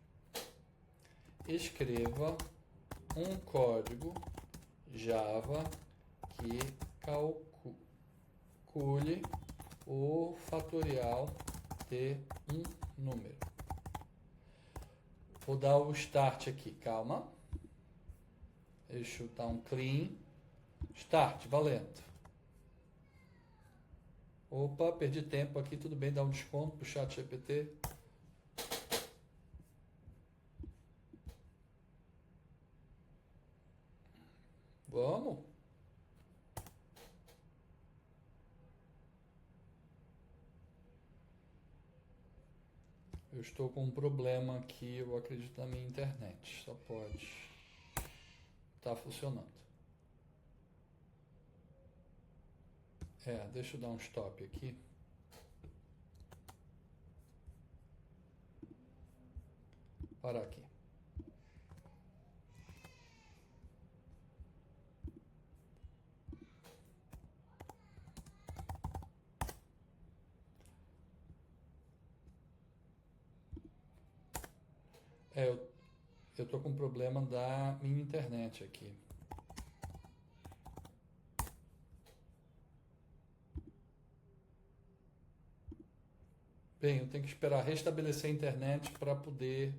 Escreva um código Java que calcule o fatorial de um número. Vou dar o start aqui, calma. Deixa eu dar um clean. Start, valendo. Opa, perdi tempo aqui, tudo bem, dá um desconto para o ChatGPT. Vamos. Eu estou com um problema aqui, eu acredito na minha internet. Só pode estar funcionando. Deixa eu dar um stop aqui. Parar aqui. Eu estou com um problema da minha internet aqui. Bem, eu tenho que esperar restabelecer a internet para poder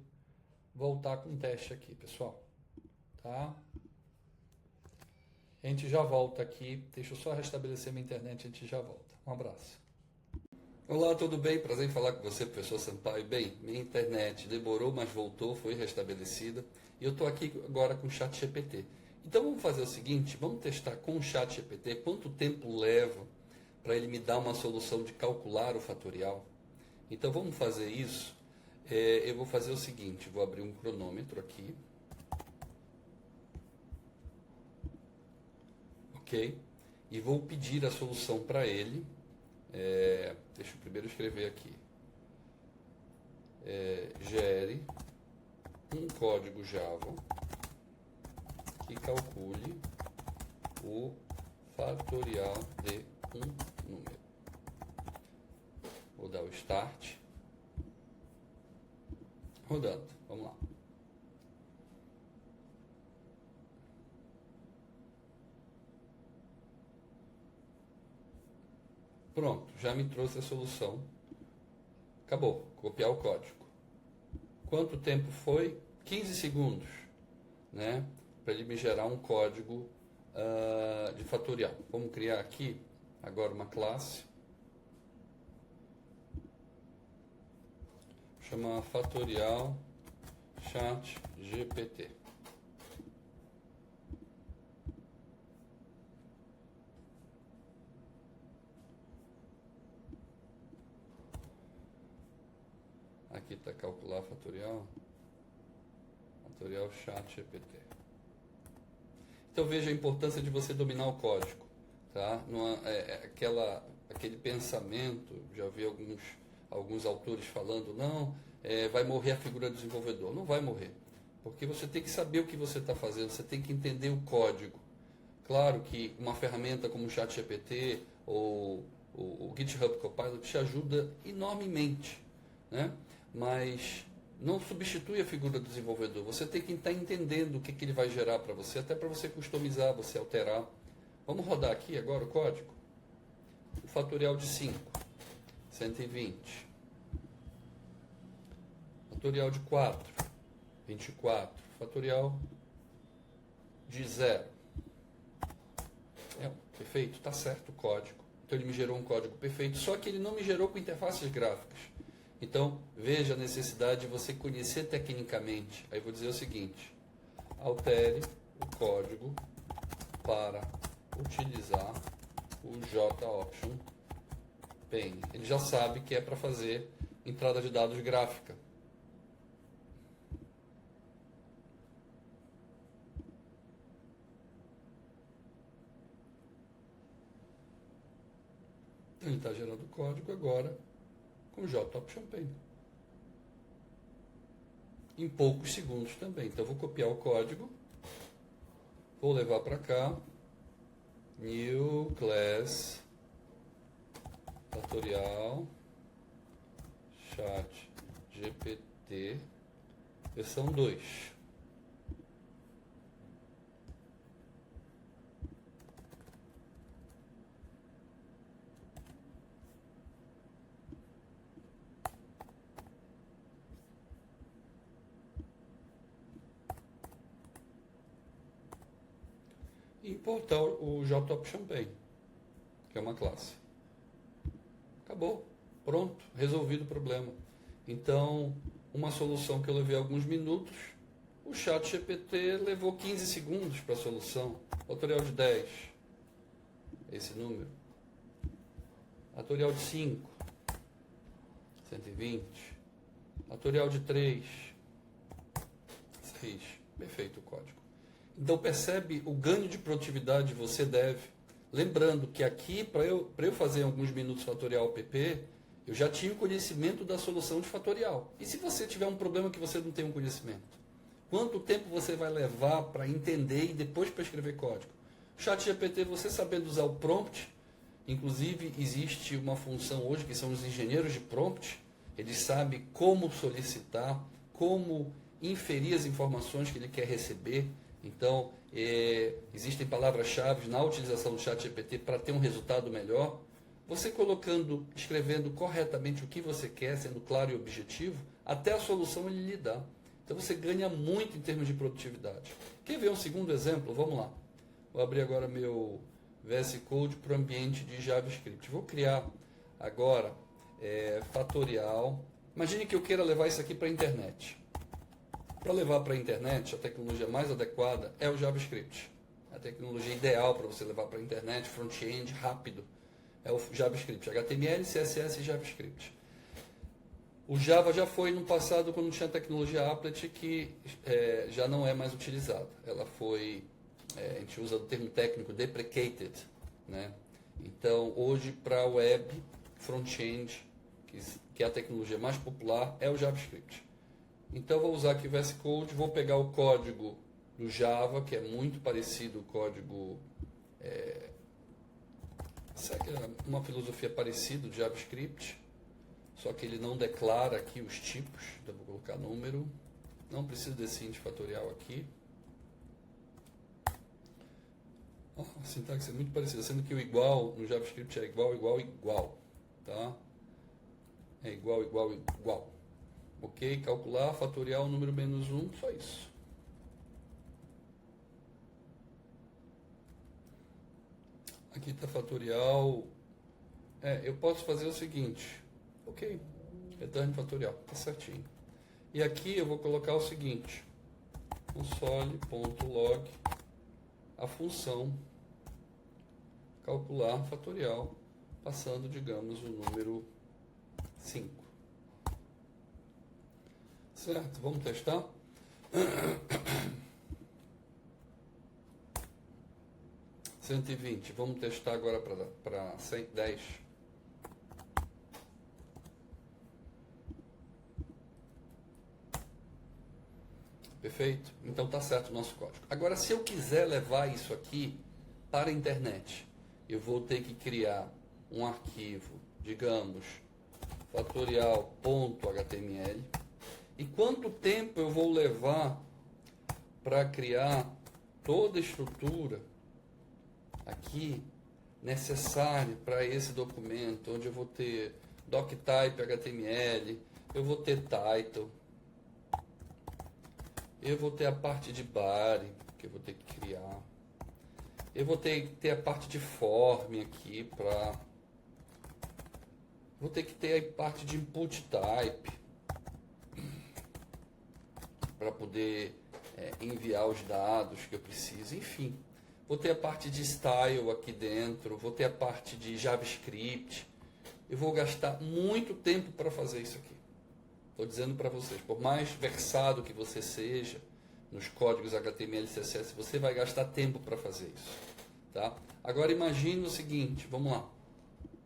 voltar com o teste aqui, pessoal. Tá? A gente já volta aqui. Deixa eu só restabelecer minha internet e a gente já volta. Um abraço. Olá, tudo bem? Prazer em falar com você, professor Sampaio. Bem, minha internet demorou, mas voltou, foi restabelecida. E eu estou aqui agora com o ChatGPT. Então vamos fazer o seguinte, vamos testar com o ChatGPT quanto tempo leva para ele me dar uma solução de calcular o fatorial. Então vamos fazer isso. Eu vou fazer o seguinte, vou abrir um cronômetro aqui. Ok? E vou pedir a solução para ele. Deixa eu primeiro escrever aqui. Gere um código Java que calcule o fatorial de um número. Vou dar o start. Rodando. Vamos lá. Pronto, já me trouxe a solução. Acabou, copiar o código. Quanto tempo foi? 15 segundos, né? Para ele me gerar um código de fatorial. Vamos criar aqui agora uma classe. Chamar fatorial ChatGPT. Aqui está calcular fatorial ChatGPT. Então veja a importância de você dominar o código, tá? Aquele pensamento, já vi alguns autores falando, não, vai morrer a figura do desenvolvedor. Não vai morrer, porque você tem que saber o que você está fazendo, você tem que entender o código. Claro que uma ferramenta como o ChatGPT ou o GitHub Copilot te ajuda enormemente, né? Mas não substitui a figura do desenvolvedor. Você tem que estar entendendo o que ele vai gerar para você, até para você customizar, você alterar. Vamos rodar aqui agora o código. O fatorial de 5, 120. Fatorial de 4, 24. Fatorial de 0. Perfeito, está certo o código. Então ele me gerou um código perfeito, só que ele não me gerou com interfaces gráficas. Então, veja a necessidade de você conhecer tecnicamente. Aí vou dizer o seguinte: altere o código para utilizar o JOption Pane. Ele já sabe que é para fazer entrada de dados gráfica. Então ele está gerando o código agora com o JOption Pane. Em poucos segundos também. Então eu vou copiar o código, vou levar para cá, New Class, Fatorial, ChatGPT, versão 2. E importar o JOption Pane, que é uma classe. Acabou. Pronto. Resolvido o problema. Então, uma solução que eu levei alguns minutos, o ChatGPT levou 15 segundos para a solução. Fatorial de 10. Esse número. Fatorial de 5. 120. Fatorial de 3. 6. Perfeito o código. Então percebe o ganho de produtividade você deve. Lembrando que aqui, para eu fazer alguns minutos fatorial PP, eu já tinha o conhecimento da solução de fatorial. E se você tiver um problema que você não tem um conhecimento? Quanto tempo você vai levar para entender e depois para escrever código? O ChatGPT, você sabendo usar o prompt, inclusive existe uma função hoje que são os engenheiros de prompt, eles sabem como solicitar, como inferir as informações que ele quer receber. Então, existem palavras-chave na utilização do ChatGPT para ter um resultado melhor. Você escrevendo corretamente o que você quer, sendo claro e objetivo, até a solução ele lhe dá. Então você ganha muito em termos de produtividade. Quer ver um segundo exemplo? Vamos lá. Vou abrir agora meu VS Code para o ambiente de JavaScript. Vou criar agora fatorial. Imagine que eu queira levar isso aqui para a internet. Para levar para a internet, a tecnologia mais adequada é o JavaScript. A tecnologia ideal para você levar para a internet, front-end, rápido, é o JavaScript. HTML, CSS e JavaScript. O Java já foi no passado quando tinha a tecnologia Applet, que já não é mais utilizada. Ela foi, a gente usa o termo técnico, deprecated, né? Então, hoje, para a web, front-end, que é a tecnologia mais popular, é o JavaScript. Então, vou usar aqui o VS Code, vou pegar o código do Java, que é muito parecido o código, uma filosofia parecida de JavaScript, só que ele não declara aqui os tipos. Então, vou colocar número, não preciso desse int fatorial aqui. A sintaxe é muito parecida, sendo que o igual no JavaScript é igual, igual, igual. Tá? É igual, igual, igual. Ok, calcular, fatorial, número menos 1, só isso. Aqui está fatorial. Eu posso fazer o seguinte. Ok, return fatorial, está certinho. E aqui eu vou colocar o seguinte. Console.log a função calcular fatorial, passando, digamos, o número 5. Certo, vamos testar? (120), vamos testar agora para 110. Perfeito? Então tá certo o nosso código. Agora, se eu quiser levar isso aqui para a internet, eu vou ter que criar um arquivo, digamos, fatorial.html. E quanto tempo eu vou levar para criar toda a estrutura aqui necessária para esse documento, onde eu vou ter doctype HTML, eu vou ter title, eu vou ter a parte de body, que eu vou ter que criar, eu vou ter que ter a parte de form aqui para... Vou ter que ter a parte de input type para poder enviar os dados que eu preciso, enfim. Vou ter a parte de style aqui dentro, vou ter a parte de JavaScript. Eu vou gastar muito tempo para fazer isso aqui. Estou dizendo para vocês, por mais versado que você seja nos códigos HTML e CSS, você vai gastar tempo para fazer isso. Tá? Agora imagine o seguinte, vamos lá.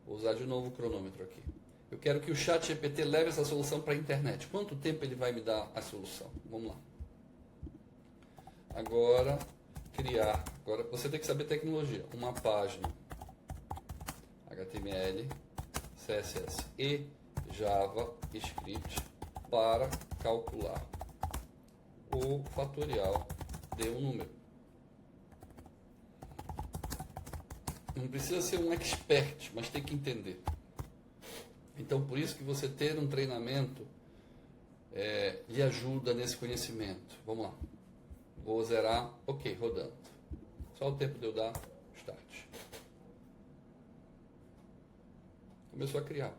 Vou usar de novo o cronômetro aqui. Eu quero que o ChatGPT leve essa solução para a internet. Quanto tempo ele vai me dar a solução? Vamos lá. Agora, criar. Agora, você tem que saber tecnologia. Uma página HTML, CSS e JavaScript para calcular o fatorial de um número. Não precisa ser um expert, mas tem que entender. Então, por isso que você ter um treinamento lhe ajuda nesse conhecimento. Vamos lá. Vou zerar. Ok, rodando. Só o tempo de eu dar start. Começou a criar.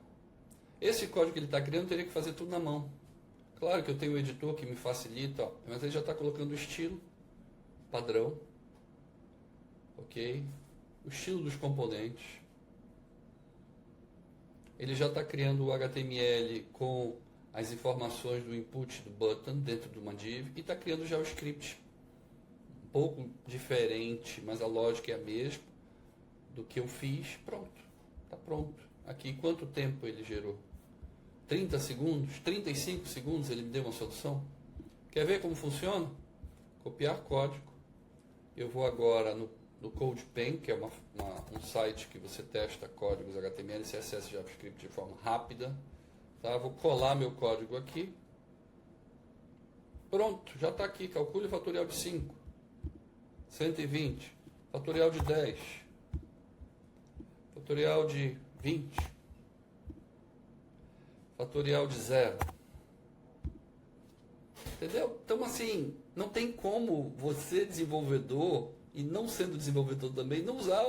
Esse código que ele está criando, eu teria que fazer tudo na mão. Claro que eu tenho um editor que me facilita, ó, mas ele já está colocando o estilo padrão. Ok? O estilo dos componentes. Ele já está criando o HTML com as informações do input do button dentro de uma div e está criando o JavaScript. Um pouco diferente, mas a lógica é a mesma do que eu fiz. Pronto. Está pronto. Aqui, quanto tempo ele gerou? 30 segundos? 35 segundos ele me deu uma solução? Quer ver como funciona? Copiar código. Eu vou agora no CodePen, que é um site que você testa códigos HTML, CSS e JavaScript de forma rápida. Tá? Vou colar meu código aqui. Pronto, já está aqui. Calcule o fatorial de 5. 120. Fatorial de 10. Fatorial de 20. Fatorial de 0. Entendeu? Então, assim, não tem como você, desenvolvedor, e não sendo desenvolvedor também, não usar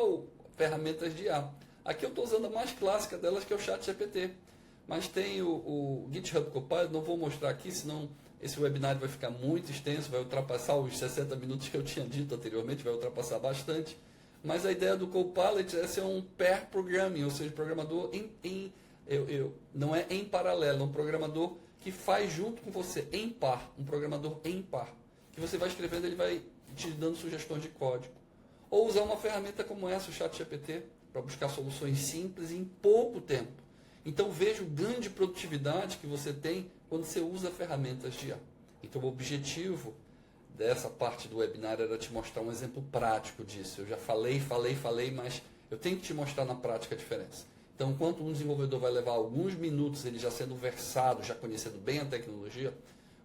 ferramentas de IA. Aqui eu estou usando a mais clássica delas, que é o ChatGPT. Mas tem o GitHub Copilot, não vou mostrar aqui, senão esse webinário vai ficar muito extenso, vai ultrapassar os 60 minutos que eu tinha dito anteriormente, vai ultrapassar bastante. Mas a ideia do Copilot é ser um pair programming, ou seja, programador não é em paralelo, é um programador que faz junto com você, em par, um programador em par. Que você vai escrevendo, ele vai te dando sugestões de código. Ou usar uma ferramenta como essa, o ChatGPT, para buscar soluções simples em pouco tempo. Então veja o ganho de produtividade que você tem quando você usa ferramentas de IA. Então o objetivo dessa parte do webinar era te mostrar um exemplo prático disso. Eu já falei, mas eu tenho que te mostrar na prática a diferença. Então, enquanto um desenvolvedor vai levar alguns minutos, ele já sendo versado, já conhecendo bem a tecnologia,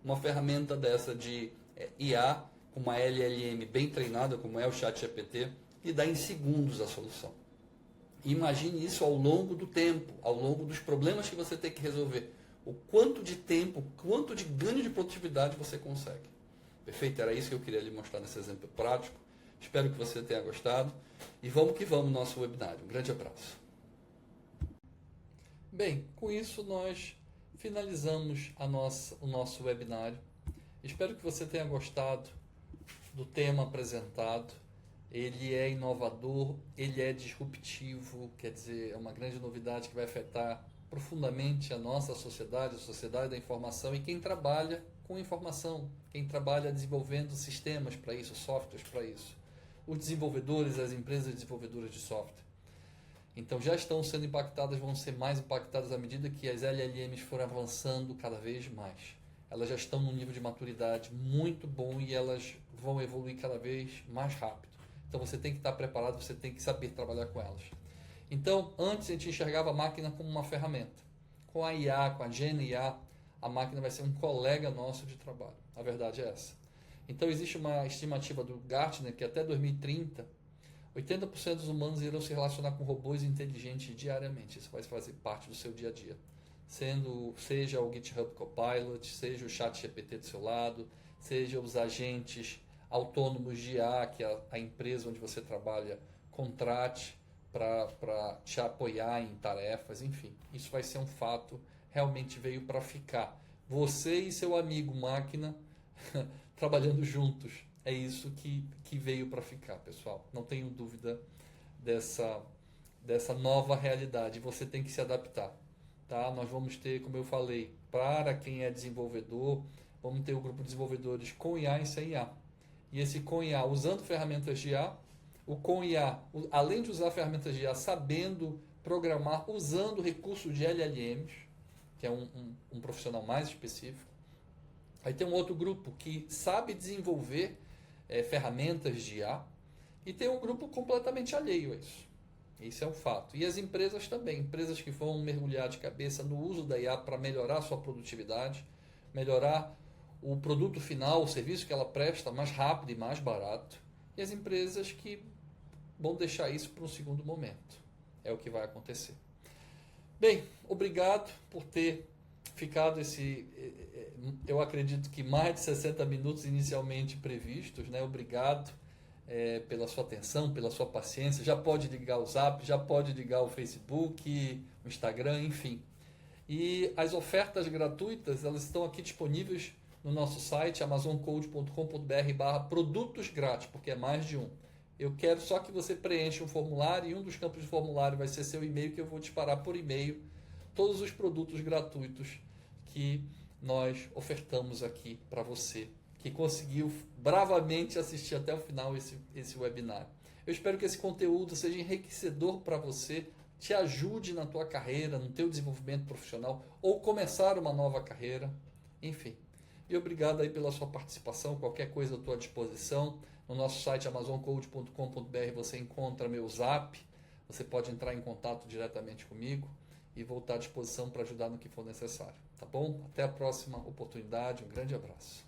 uma ferramenta dessa de IA, com uma LLM bem treinada, como é o ChatGPT, lhe dá em segundos a solução. Imagine isso ao longo do tempo, ao longo dos problemas que você tem que resolver. O quanto de tempo, quanto de ganho de produtividade você consegue. Perfeito? Era isso que eu queria lhe mostrar nesse exemplo prático. Espero que você tenha gostado. E vamos que vamos no nosso webinário. Um grande abraço. Bem, com isso nós finalizamos o nosso webinário. Espero que você tenha gostado do tema apresentado. Ele é inovador, ele é disruptivo, quer dizer, é uma grande novidade que vai afetar profundamente a nossa sociedade, a sociedade da informação e quem trabalha com informação, quem trabalha desenvolvendo sistemas para isso, softwares para isso. Os desenvolvedores, as empresas desenvolvedoras de software. Então já estão sendo impactadas, vão ser mais impactadas à medida que as LLMs forem avançando cada vez mais. elas já estão num nível de maturidade muito bom e elas vão evoluir cada vez mais rápido. Então você tem que estar preparado, você tem que saber trabalhar com elas. Então, antes a gente enxergava a máquina como uma ferramenta. Com a IA, com a Gen IA, a máquina vai ser um colega nosso de trabalho. A verdade é essa. Então existe uma estimativa do Gartner que até 2030, 80% dos humanos irão se relacionar com robôs inteligentes diariamente. Isso vai fazer parte do seu dia a dia. Seja o GitHub Copilot, seja o ChatGPT do seu lado, seja os agentes autônomos de IA que a empresa onde você trabalha contrate para te apoiar em tarefas, enfim. Isso vai ser um fato, realmente veio para ficar. Você e seu amigo máquina trabalhando juntos. É isso que veio para ficar, pessoal. Não tenho dúvida dessa nova realidade. Você tem que se adaptar. Tá? Nós vamos ter, como eu falei, para quem é desenvolvedor, vamos ter o grupo de desenvolvedores com IA e sem IA. E esse com IA usando ferramentas de IA, o com IA, além de usar ferramentas de IA, sabendo programar, usando recursos de LLMs, que é um profissional mais específico. Aí tem um outro grupo que sabe desenvolver ferramentas de IA e tem um grupo completamente alheio a isso. Isso é um fato. E as empresas também, empresas que vão mergulhar de cabeça no uso da IA para melhorar a sua produtividade, melhorar o produto final, o serviço que ela presta mais rápido e mais barato. E as empresas que vão deixar isso para um segundo momento. É o que vai acontecer. Bem, obrigado por ter ficado eu acredito que mais de 60 minutos inicialmente previstos, né? Obrigado pela sua atenção, pela sua paciência. Já pode ligar o Zap, já pode ligar o Facebook, o Instagram, enfim. E as ofertas gratuitas, elas estão aqui disponíveis no nosso site amazoncode.com.br/produtos grátis, porque é mais de um. Eu quero só que você preencha um formulário e um dos campos de formulário vai ser seu e-mail, que eu vou disparar por e-mail todos os produtos gratuitos que nós ofertamos aqui para você, que conseguiu bravamente assistir até o final esse webinar. Eu espero que esse conteúdo seja enriquecedor para você, te ajude na tua carreira, no teu desenvolvimento profissional ou começar uma nova carreira, enfim. E obrigado aí pela sua participação, qualquer coisa à tua disposição. No nosso site amazoncode.com.br você encontra meu Zap, você pode entrar em contato diretamente comigo e vou estar à disposição para ajudar no que for necessário, tá bom? Até a próxima oportunidade, um grande abraço.